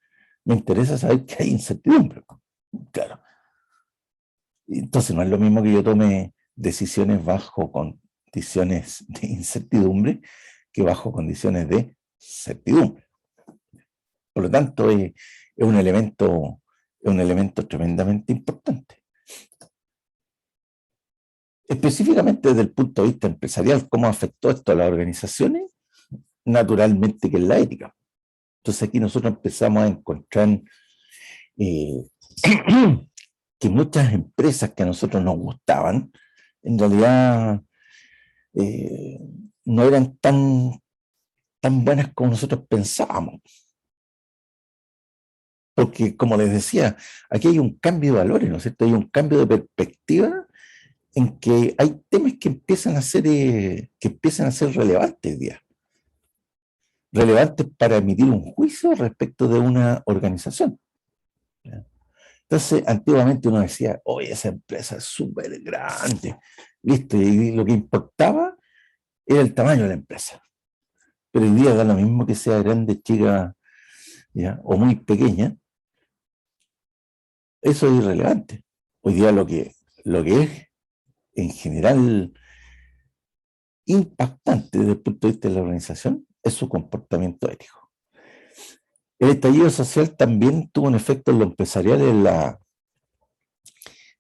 me interesa saber que hay incertidumbre. Claro. Entonces no es lo mismo que yo tome decisiones bajo condiciones de incertidumbre que bajo condiciones de certidumbre. Por lo tanto, es un elemento tremendamente importante. Específicamente desde el punto de vista empresarial, ¿cómo afectó esto a las organizaciones? Naturalmente que es la ética. Entonces aquí nosotros empezamos a encontrar que muchas empresas que a nosotros nos gustaban, en realidad no eran tan buenas como nosotros pensábamos. Porque, como les decía, aquí hay un cambio de valores, ¿no es cierto? Hay un cambio de perspectiva en que hay temas que empiezan a ser relevantes hoy día. Relevantes para emitir un juicio respecto de una organización. Entonces, antiguamente uno decía, oye, esa empresa es súper grande, listo, y lo que importaba era el tamaño de la empresa. Pero hoy día da lo mismo que sea grande, chica, ¿ya?, o muy pequeña, eso es irrelevante. Hoy día lo que es en general impactante desde el punto de vista de la organización es su comportamiento ético. El estallido social también tuvo un efecto en lo empresarial,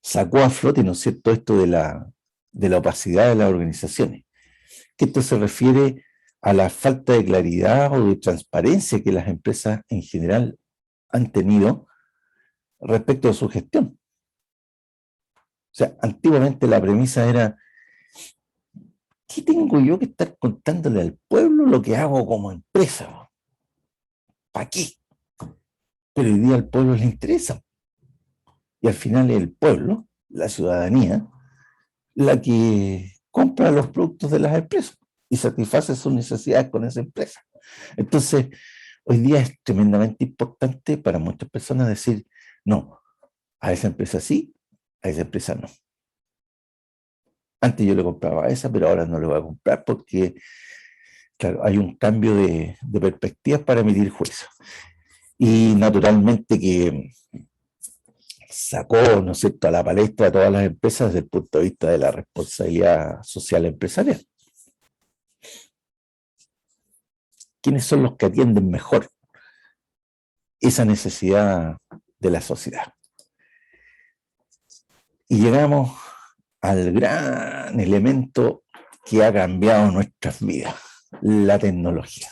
sacó a flote, ¿no es cierto?, esto de la opacidad de las organizaciones. Que esto se refiere a la falta de claridad o de transparencia que las empresas en general han tenido respecto a su gestión. O sea, antiguamente la premisa era, ¿qué tengo yo que estar contándole al pueblo lo que hago como empresa? ¿Para qué? Pero hoy día al pueblo le interesa. Y al final es el pueblo, la ciudadanía, la que compra los productos de las empresas y satisface sus necesidades con esa empresa. Entonces, hoy día es tremendamente importante para muchas personas decir, no, a esa empresa sí, a esa empresa no. Antes yo le compraba a esa, pero ahora no le voy a comprar porque, claro, hay un cambio de perspectivas para emitir juicios. Y naturalmente que sacó, ¿no es cierto?, a la palestra a todas las empresas desde el punto de vista de la responsabilidad social empresarial. ¿Quiénes son los que atienden mejor esa necesidad de la sociedad? Y llegamos al gran elemento que ha cambiado nuestras vidas, la tecnología.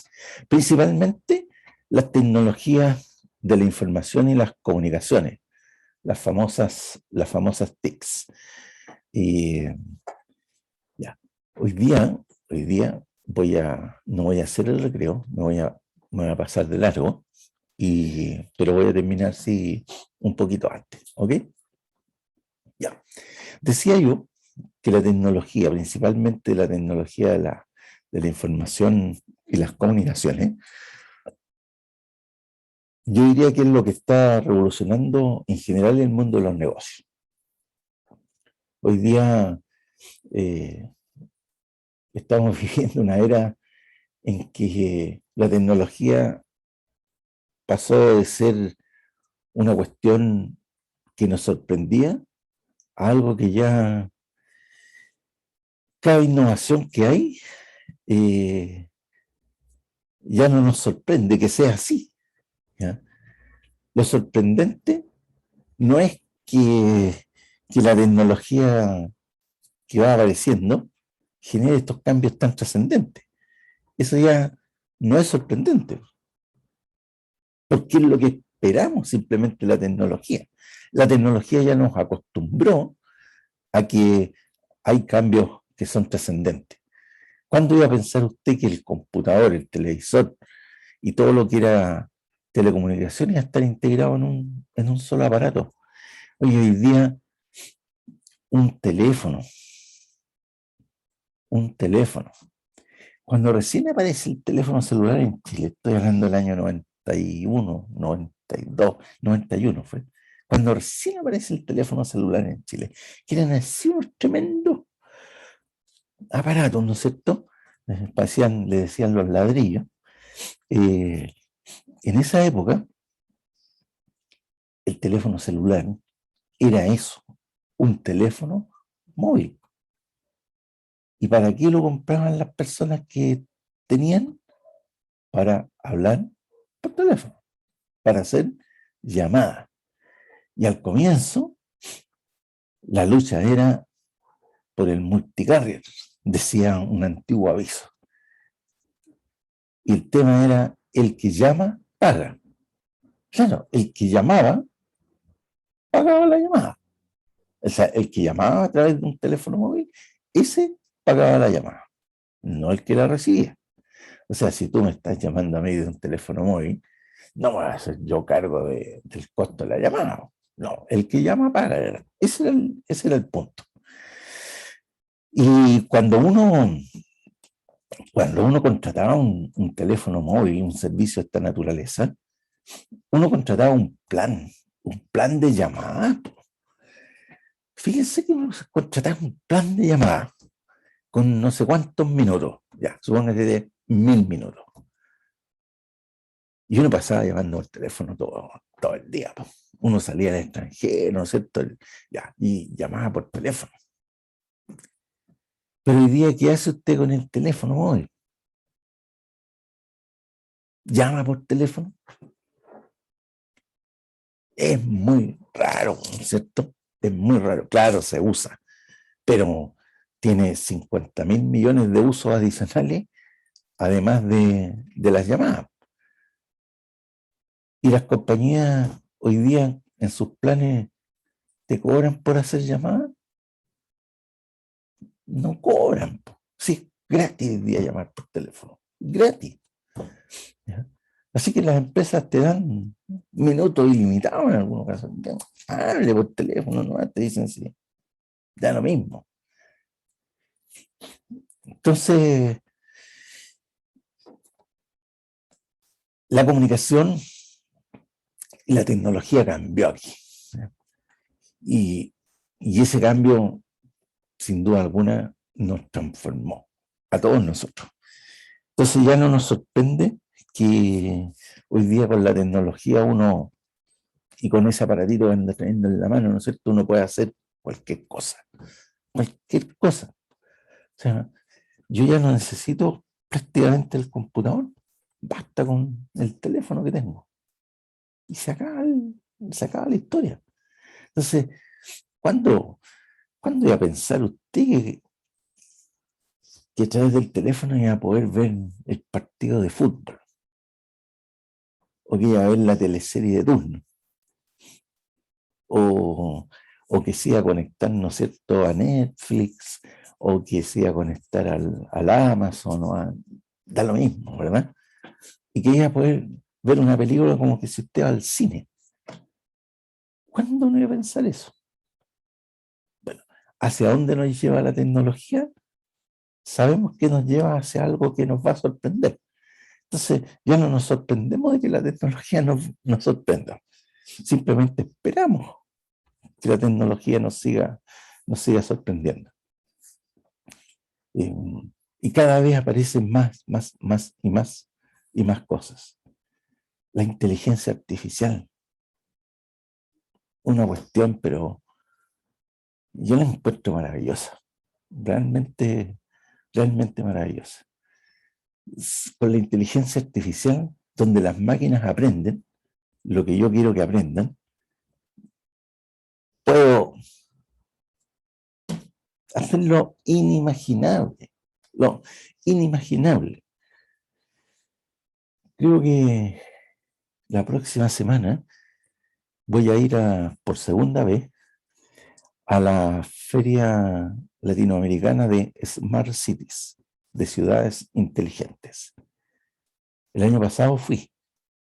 Principalmente las tecnologías de la información y las comunicaciones, las famosas TICs. Y ya, hoy día no voy a hacer el recreo, me voy a pasar de largo, pero voy a terminar sí un poquito antes, ¿ok? Ya. Decía yo que la tecnología, principalmente la tecnología de la información y las comunicaciones, yo diría que es lo que está revolucionando en general el mundo de los negocios. Hoy día estamos viviendo una era en que la tecnología pasó de ser una cuestión que nos sorprendía a algo que ya, cada innovación que hay, ya no nos sorprende que sea así, ¿ya? Lo sorprendente no es que la tecnología que va apareciendo genere estos cambios tan trascendentes. Eso ya no es sorprendente, porque es lo que esperamos simplemente la tecnología. La tecnología ya nos acostumbró a que hay cambios que son trascendentes. ¿Cuándo iba a pensar usted que el computador, el televisor y todo lo que era telecomunicación iba a estar integrado en un solo aparato? Oye, hoy día un teléfono. Cuando recién aparece el teléfono celular en Chile, estoy hablando del año 91, 92, 91 fue, cuando recién aparece el teléfono celular en Chile, que eran así unos tremendos aparatos, ¿no es cierto? Le decían los ladrillos. En esa época, el teléfono celular era eso, un teléfono móvil. ¿Y para qué lo compraban las personas que tenían? Para hablar por teléfono, para hacer llamadas. Y al comienzo, la lucha era por el multicarrier, decía un antiguo aviso. Y el tema era, el que llama, paga. Claro, el que llamaba, pagaba la llamada. O sea, el que llamaba a través de un teléfono móvil, ese pagaba la llamada, no el que la recibía. O sea, si tú me estás llamando a mí de un teléfono móvil, no me voy a hacer yo cargo del costo de la llamada. No, el que llama paga. Ese era el punto. Y cuando uno contrataba un teléfono móvil, un servicio de esta naturaleza, uno contrataba un plan de llamada. Fíjense que uno contrataba un plan de llamada con no sé cuántos minutos, ya, supóngase de 1000 minutos. Y uno pasaba llamando al teléfono todo el día. Uno salía al extranjero, ¿no es cierto? Ya, y llamaba por teléfono. Pero hoy día, ¿qué hace usted con el teléfono móvil? ¿Llama por teléfono? Es muy raro, ¿no es cierto? Es muy raro. Claro, se usa, pero tiene 50.000 millones de usos adicionales, además de las llamadas. Y las compañías hoy día en sus planes te cobran por hacer llamadas. No cobran. Sí, gratis hoy día llamar por teléfono. Gratis. ¿Ya? Así que las empresas te dan minutos ilimitados en algunos casos. Hable por teléfono, no te dicen sí. Da lo mismo. Entonces, la comunicación y la tecnología cambió aquí. ¿Ya? Y ese cambio, sin duda alguna, nos transformó a todos nosotros. Entonces ya no nos sorprende que hoy día con la tecnología uno, y con ese aparatito que anda teniendo en la mano, ¿no es cierto?, uno puede hacer cualquier cosa. Cualquier cosa. O sea, yo ya no necesito prácticamente el computador, basta con el teléfono que tengo. Y se acaba la historia. Entonces, ¿cuándo iba a pensar usted que a través del teléfono iba a poder ver el partido de fútbol? O que iba a ver la teleserie de turno? O que se iba a conectar, ¿no es cierto?, a Netflix, o que se iba a conectar al Amazon, da lo mismo, ¿verdad? Y que iba a poder ver una película como que si usted va al cine. ¿Cuándo uno iba a pensar eso? Bueno, ¿hacia dónde nos lleva la tecnología? Sabemos que nos lleva hacia algo que nos va a sorprender. Entonces, ya no nos sorprendemos de que la tecnología nos sorprenda. Simplemente esperamos que la tecnología nos siga sorprendiendo. Y cada vez aparecen más y más cosas. La inteligencia artificial. una cuestión, pero yo la encuentro maravillosa, realmente, realmente maravillosa. Con la inteligencia artificial, donde las máquinas aprenden lo que yo quiero que aprendan, puedo hacer lo inimaginable, lo inimaginable. Creo que la próxima semana voy a ir por segunda vez a la Feria Latinoamericana de Smart Cities, de ciudades inteligentes. El año pasado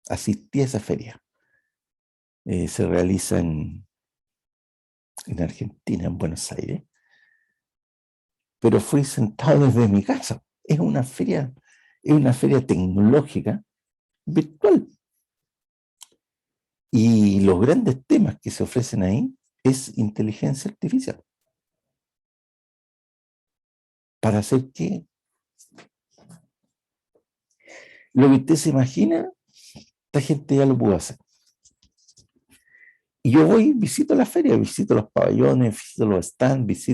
asistí a esa feria. Se realiza en Argentina, en Buenos Aires, pero fui sentado desde mi casa. Es una feria tecnológica virtual. Y los grandes temas que se ofrecen ahí es inteligencia artificial. ¿Para hacer qué? Lo que usted se imagina, esta gente ya lo pudo hacer. Y yo visito la feria, visito los pabellones, visito los stands,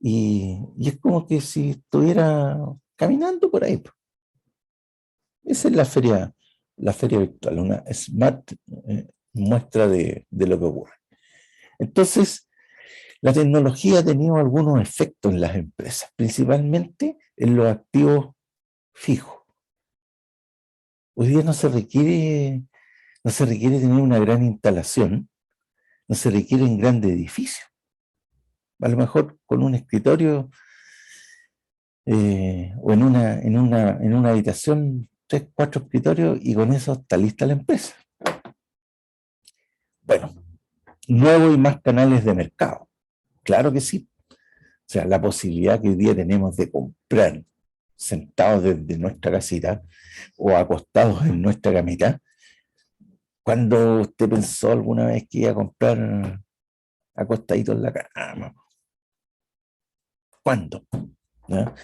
y es como que si estuviera caminando por ahí. Esa es la feria virtual, una smart muestra de lo que ocurre. Entonces, la tecnología ha tenido algunos efectos en las empresas, principalmente en los activos fijos. Hoy día no se requiere tener una gran instalación, no se requieren grandes edificios. A lo mejor con un escritorio o en una habitación, 3, 4 escritorios, y con eso está lista la empresa. Bueno, nuevos y más canales de mercado. Claro que sí. O sea, la posibilidad que hoy día tenemos de comprar sentados desde nuestra casita o acostados en nuestra camita. ¿Cuándo usted pensó alguna vez que iba a comprar acostadito en la cama? ¿Cuándo? ¿No?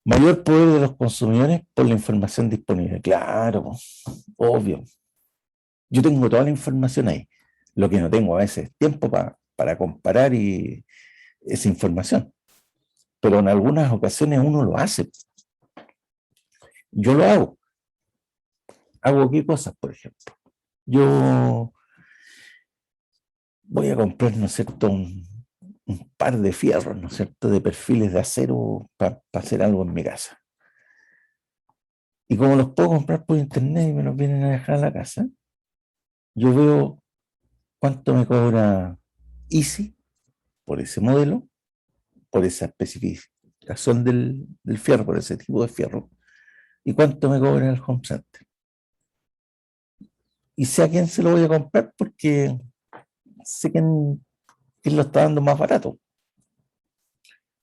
Mayor poder de los consumidores por la información disponible. Claro, obvio. Yo tengo toda la información ahí. Lo que no tengo a veces es tiempo para comparar esa información. Pero en algunas ocasiones uno lo hace. Yo lo hago. ¿Hago qué cosas, por ejemplo? Yo voy a comprar, ¿no es cierto?, un par de fierros, ¿no es cierto?, de perfiles de acero para hacer algo en mi casa. Y como los puedo comprar por internet y me los vienen a dejar a la casa, yo veo cuánto me cobra Easy por ese modelo, por esa especificación del fierro, por ese tipo de fierro, y cuánto me cobra el Home Center. Y sé a quién se lo voy a comprar porque sé quién lo está dando más barato.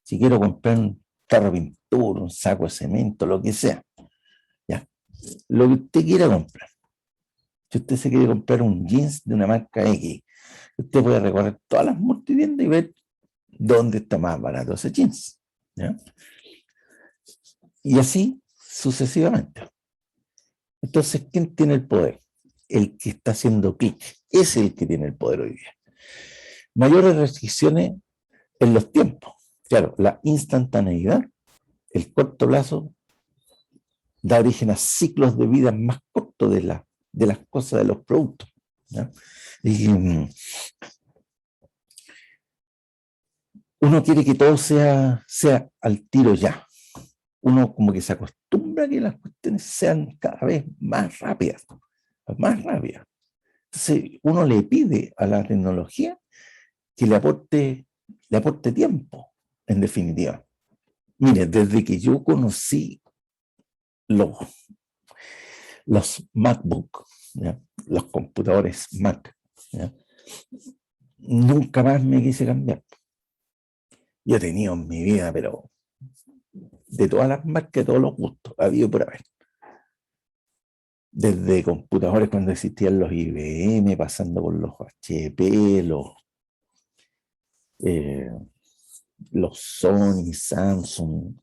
Si quiero comprar un tarro de pintura, un saco de cemento, lo que sea, ya, lo que usted quiera comprar. Si usted se quiere comprar un jeans de una marca X, usted puede recorrer todas las multitiendas y ver dónde está más barato ese jeans, ¿ya? Y así sucesivamente. Entonces, ¿quién tiene el poder? El que está haciendo clic. Ese es el que tiene el poder hoy día. Mayores restricciones en los tiempos. Claro, la instantaneidad, el corto plazo, da origen a ciclos de vida más cortos de las cosas, de los productos, ¿ya? Y uno quiere que todo sea al tiro ya. Uno como que se acostumbra a que las cuestiones sean cada vez más rápidas, más rápidas. Entonces uno le pide a la tecnología que le aporte tiempo, en definitiva. Mire, desde que yo conocí los MacBook, ¿ya?, los computadores Mac, ¿ya?, nunca más me quise cambiar. Yo he tenido en mi vida, pero de todas las marcas, de todos los gustos, ha habido por haber. Desde computadores cuando existían los IBM, pasando por los HP, los Sony, Samsung,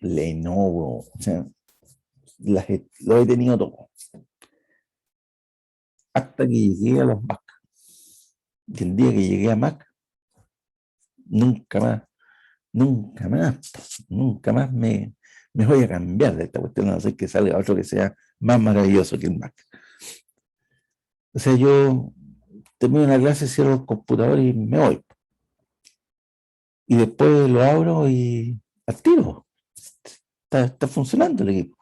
Lenovo, o sea, los he tenido todos. Hasta que llegué a los Mac. Y el día que llegué a Mac, nunca más, nunca más, nunca más me voy a cambiar de esta cuestión, a no ser que salga otro que sea más maravilloso que el Mac. O sea, yo termino una clase, cierro el computador y me voy. Y después lo abro y activo. Está funcionando el equipo.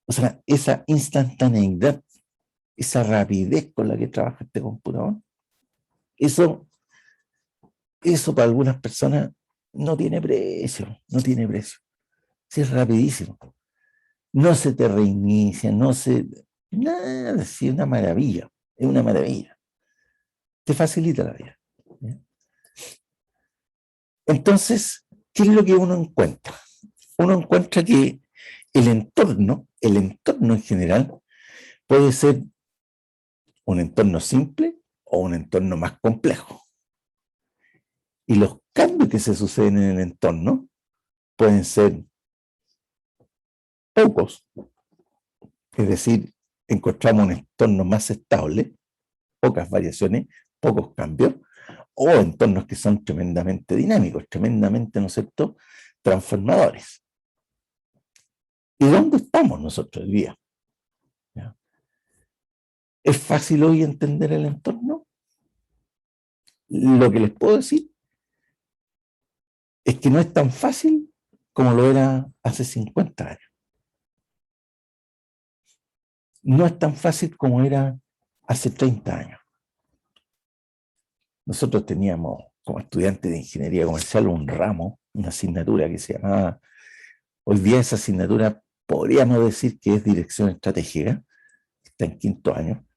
O sea, esa instantaneidad, esa rapidez con la que trabaja este computador, eso para algunas personas no tiene precio, no tiene precio. Sí, es rapidísimo. No se te reinicia, nada, sí, es una maravilla, es una maravilla. Te facilita la vida. ¿Ya? Entonces, ¿qué es lo que uno encuentra? Uno encuentra que el entorno en general, puede ser un entorno simple o un entorno más complejo. Y los cambios que se suceden en el entorno pueden ser pocos, es decir, encontramos un entorno más estable, pocas variaciones, pocos cambios, o entornos que son tremendamente dinámicos, tremendamente, ¿no es cierto?, transformadores. ¿Y dónde estamos nosotros hoy día? ¿Ya? ¿Es fácil hoy entender el entorno? Lo que les puedo decir es que no es tan fácil como lo era hace 50 años. No es tan fácil como era hace 30 años. Nosotros teníamos, como estudiantes de ingeniería comercial, un ramo, una asignatura que se llamaba, hoy día esa asignatura podríamos decir que es dirección estratégica, está en quinto año,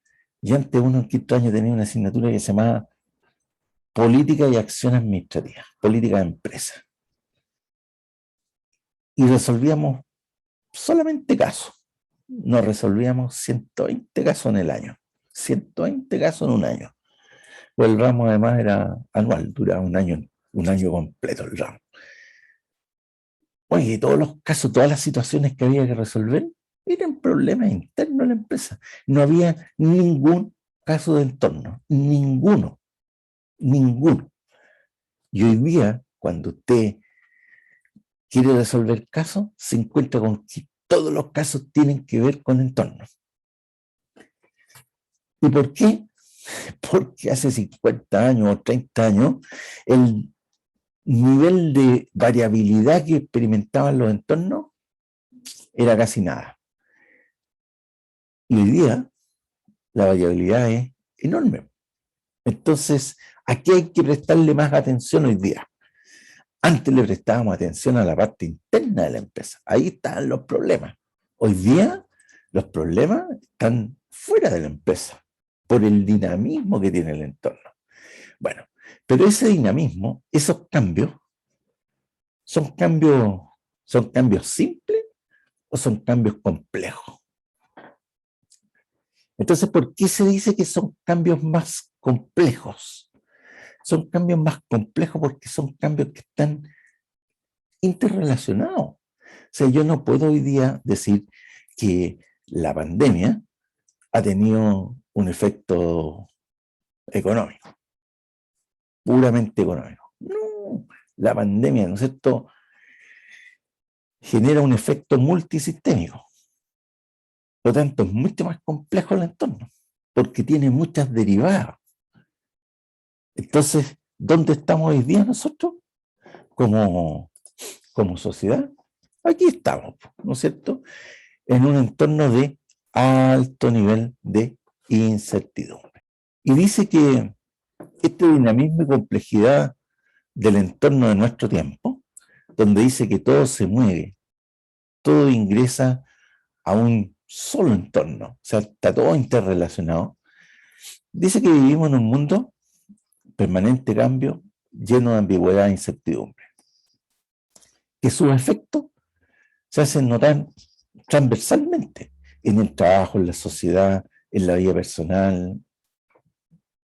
y antes uno en quinto año tenía una asignatura que se llamaba política y acción administrativa, política de empresa. Y resolvíamos solamente casos. Nos resolvíamos 120 casos en el año, 120 casos en un año. Pues el ramo además era anual, duraba un año completo el ramo. Oye, todos los casos, todas las situaciones que había que resolver eran problemas internos de la empresa. No había ningún caso de entorno, ninguno. Y hoy día, cuando usted quiere resolver casos, se encuentra con que todos los casos tienen que ver con entornos. ¿Y por qué? Porque hace 50 años o 30 años el nivel de variabilidad que experimentaban los entornos era casi nada. Y hoy día la variabilidad es enorme. Entonces, ¿a qué hay que prestarle más atención hoy día? Antes le prestábamos atención a la parte interna de la empresa. Ahí están los problemas. Hoy día los problemas están fuera de la empresa por el dinamismo que tiene el entorno. Bueno, pero ese dinamismo, esos cambios, ¿son cambios simples o son cambios complejos? Entonces, ¿por qué se dice que son cambios más complejos? Son cambios más complejos porque son cambios que están interrelacionados. O sea, yo no puedo hoy día decir que la pandemia ha tenido un efecto económico, puramente económico. No, la pandemia, ¿no es cierto?, genera un efecto multisistémico. Por lo tanto, es mucho más complejo el entorno, porque tiene muchas derivadas. Entonces, ¿dónde estamos hoy día nosotros? Como sociedad, aquí estamos, ¿no es cierto?, en un entorno de alto nivel de incertidumbre. Y dice que este dinamismo y complejidad del entorno de nuestro tiempo, donde dice que todo se mueve, todo ingresa a un solo entorno, o sea, está todo interrelacionado, dice que vivimos en un mundo permanente cambio, lleno de ambigüedad e incertidumbre, que sus efectos se hacen notar transversalmente en el trabajo, en la sociedad, en la vida personal,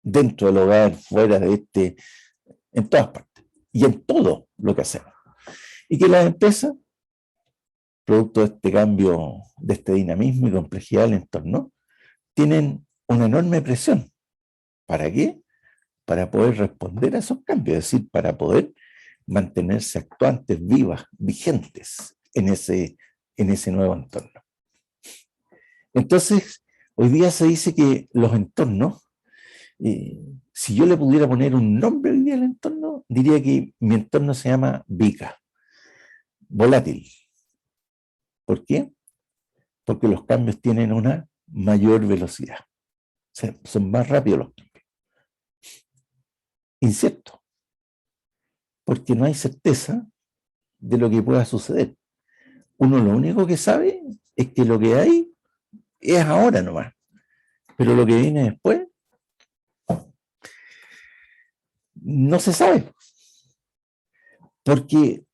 dentro del hogar, fuera de este, en todas partes, y en todo lo que hacemos. Y que las empresas, producto de este cambio, de este dinamismo y complejidad del entorno, tienen una enorme presión. ¿Para qué? para poder responder a esos cambios, es decir, para poder mantenerse actuantes, vivas, vigentes en ese nuevo entorno. Entonces, hoy día se dice que los entornos, si yo le pudiera poner un nombre hoy día al entorno, diría que mi entorno se llama VICA, volátil. ¿Por qué? Porque los cambios tienen una mayor velocidad. O sea, son más rápidos los cambios. Incierto. Porque no hay certeza de lo que pueda suceder. Uno lo único que sabe es que lo que hay es ahora nomás. Pero lo que viene después no se sabe. Porque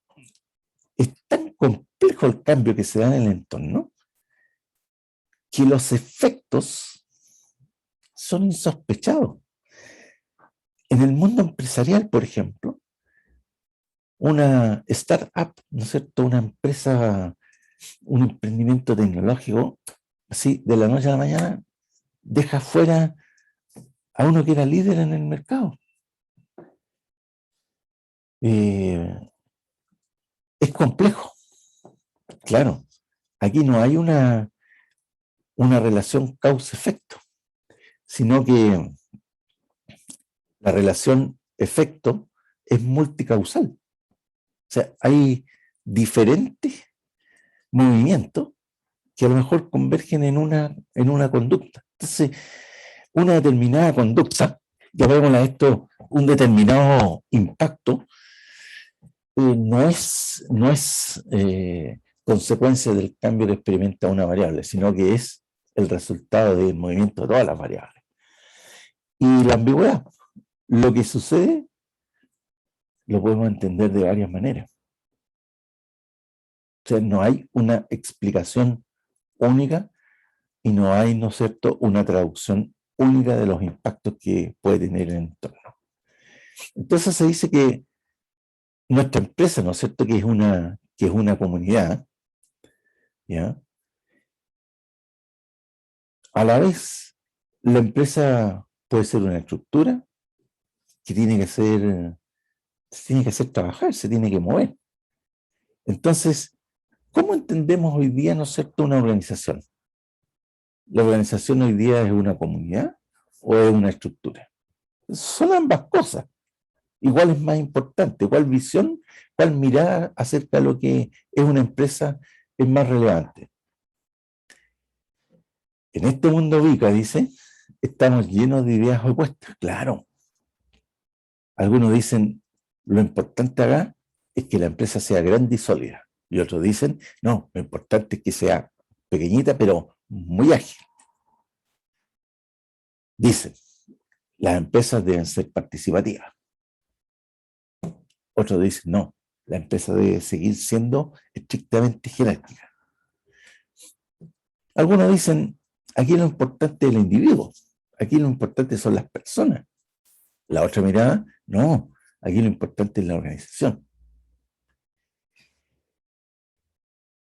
es tan complejo el cambio que se da en el entorno que los efectos son insospechados. En el mundo empresarial, por ejemplo, una startup, ¿no es cierto?, una empresa, un emprendimiento tecnológico, así de la noche a la mañana, deja fuera a uno que era líder en el mercado. Es complejo. Claro, aquí no hay una relación causa-efecto, sino que la relación efecto es multicausal. O sea, hay diferentes movimientos que a lo mejor convergen en una conducta. Entonces, una determinada conducta, llamémosla esto, un determinado impacto, no es consecuencia del cambio que experimenta una variable, sino que es el resultado del movimiento de todas las variables. Y la ambigüedad, lo que sucede, lo podemos entender de varias maneras. O sea, no hay una explicación única y no hay, ¿no es cierto?, una traducción única de los impactos que puede tener el entorno. Entonces se dice que nuestra empresa, ¿no es cierto?, que es una comunidad, ¿ya? A la vez, la empresa puede ser una estructura que tiene que hacer trabajar, se tiene que mover. Entonces, ¿cómo entendemos hoy día, ¿no es cierto?, una organización? ¿La organización hoy día es una comunidad o es una estructura? Son ambas cosas. Igual es más importante, cuál visión, cuál mirada acerca de lo que es una empresa es más relevante. En este mundo VICA, dice, estamos llenos de ideas opuestas. Claro. Algunos dicen, lo importante acá es que la empresa sea grande y sólida. Y otros dicen, no, lo importante es que sea pequeñita, pero muy ágil. Dicen, las empresas deben ser participativas. Otros dicen, no, la empresa debe seguir siendo estrictamente jerárquica. Algunos dicen, aquí lo importante es el individuo, aquí lo importante son las personas. La otra mirada, no, aquí lo importante es la organización.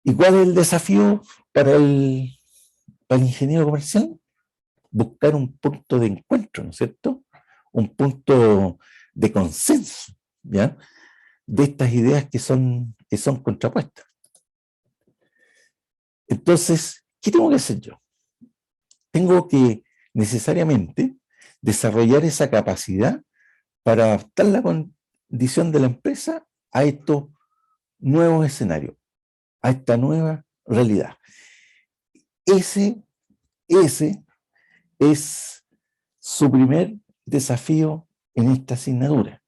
¿Y cuál es el desafío para el ingeniero comercial? Buscar un punto de encuentro, ¿no es cierto? Un punto de consenso, ¿ya?, de estas ideas que son contrapuestas. Entonces, ¿qué tengo que hacer yo? Tengo que necesariamente desarrollar esa capacidad para adaptar la condición de la empresa a estos nuevos escenarios, a esta nueva realidad. Ese es su primer desafío en esta asignatura.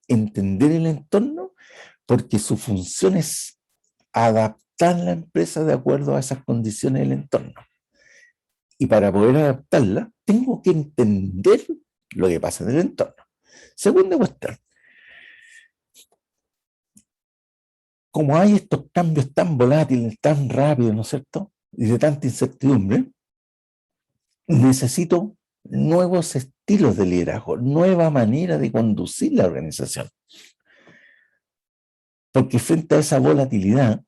Entender el entorno, porque su función es adaptar la empresa de acuerdo a esas condiciones del entorno. Y para poder adaptarla, tengo que entender lo que pasa en el entorno. Segunda cuestión. Como hay estos cambios tan volátiles, tan rápidos, ¿no es cierto?, y de tanta incertidumbre, necesito nuevos estilos de liderazgo, nueva manera de conducir la organización. Porque frente a esa volatilidad,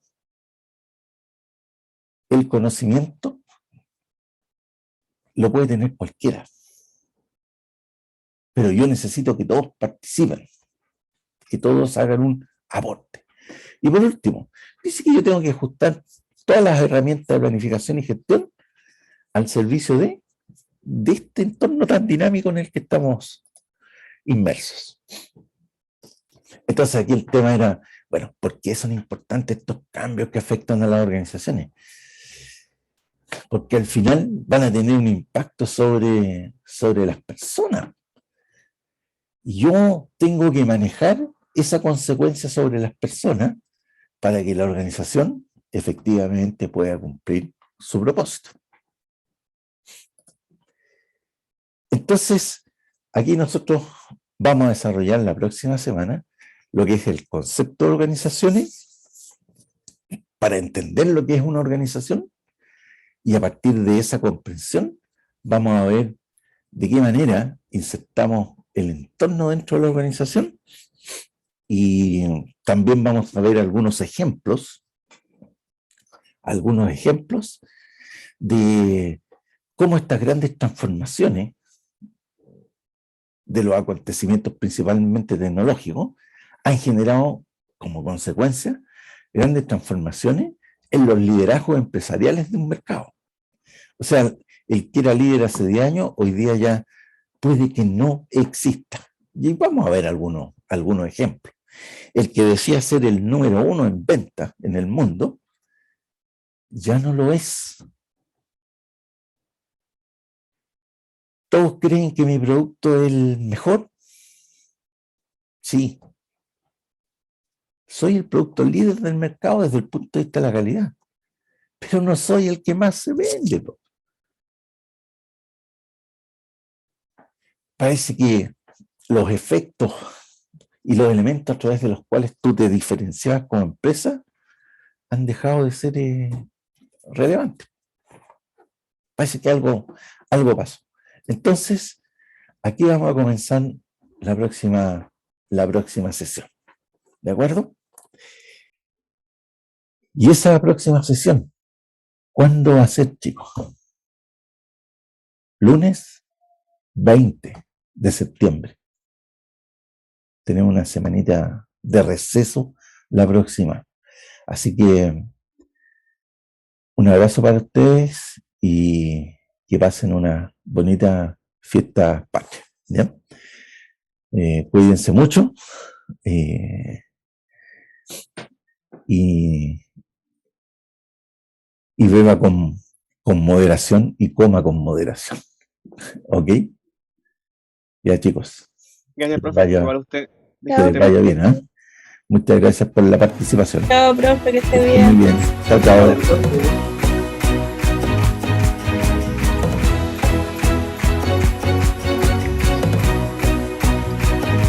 el conocimiento lo puede tener cualquiera. pero yo necesito que todos participen, que todos hagan un aporte. Y por último, dice que yo tengo que ajustar todas las herramientas de planificación y gestión al servicio de este entorno tan dinámico en el que estamos inmersos. Entonces aquí el tema era, bueno, ¿por qué son importantes estos cambios que afectan a las organizaciones? Porque al final van a tener un impacto sobre las personas. Y yo tengo que manejar esa consecuencia sobre las personas para que la organización efectivamente pueda cumplir su propósito. Entonces, aquí nosotros vamos a desarrollar la próxima semana lo que es el concepto de organizaciones para entender lo que es una organización, y a partir de esa comprensión vamos a ver de qué manera insertamos el entorno dentro de la organización, y también vamos a ver algunos ejemplos de cómo estas grandes transformaciones de los acontecimientos principalmente tecnológicos han generado como consecuencia grandes transformaciones en los liderazgos empresariales de un mercado. O sea, el que era líder hace 10 años, hoy día ya puede que no exista. Y vamos a ver algunos ejemplos. El que decía ser el número 1 en venta en el mundo, ya no lo es. ¿Todos creen que mi producto es el mejor? Sí. Soy el producto líder del mercado desde el punto de vista de la calidad, pero no soy el que más se vende. Parece que los efectos y los elementos a través de los cuales tú te diferencias como empresa han dejado de ser relevantes. Parece que algo pasó. Entonces, aquí vamos a comenzar la próxima sesión. ¿De acuerdo? Y esa próxima sesión, ¿cuándo va a ser, chicos? Lunes 20 de septiembre. Tenemos una semanita de receso la próxima. Así que un abrazo para ustedes y que pasen una bonita fiesta patria. ¿Ya? Cuídense mucho y beba con moderación y coma con moderación. ¿Ok? Ya, chicos. Gracias, Que profe. vaya, Igual a usted. que les vaya bien, ¿eh? Muchas gracias por la participación. Chao, profe, que esté Que esté bien. muy bien. Chao, chao.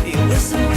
It was a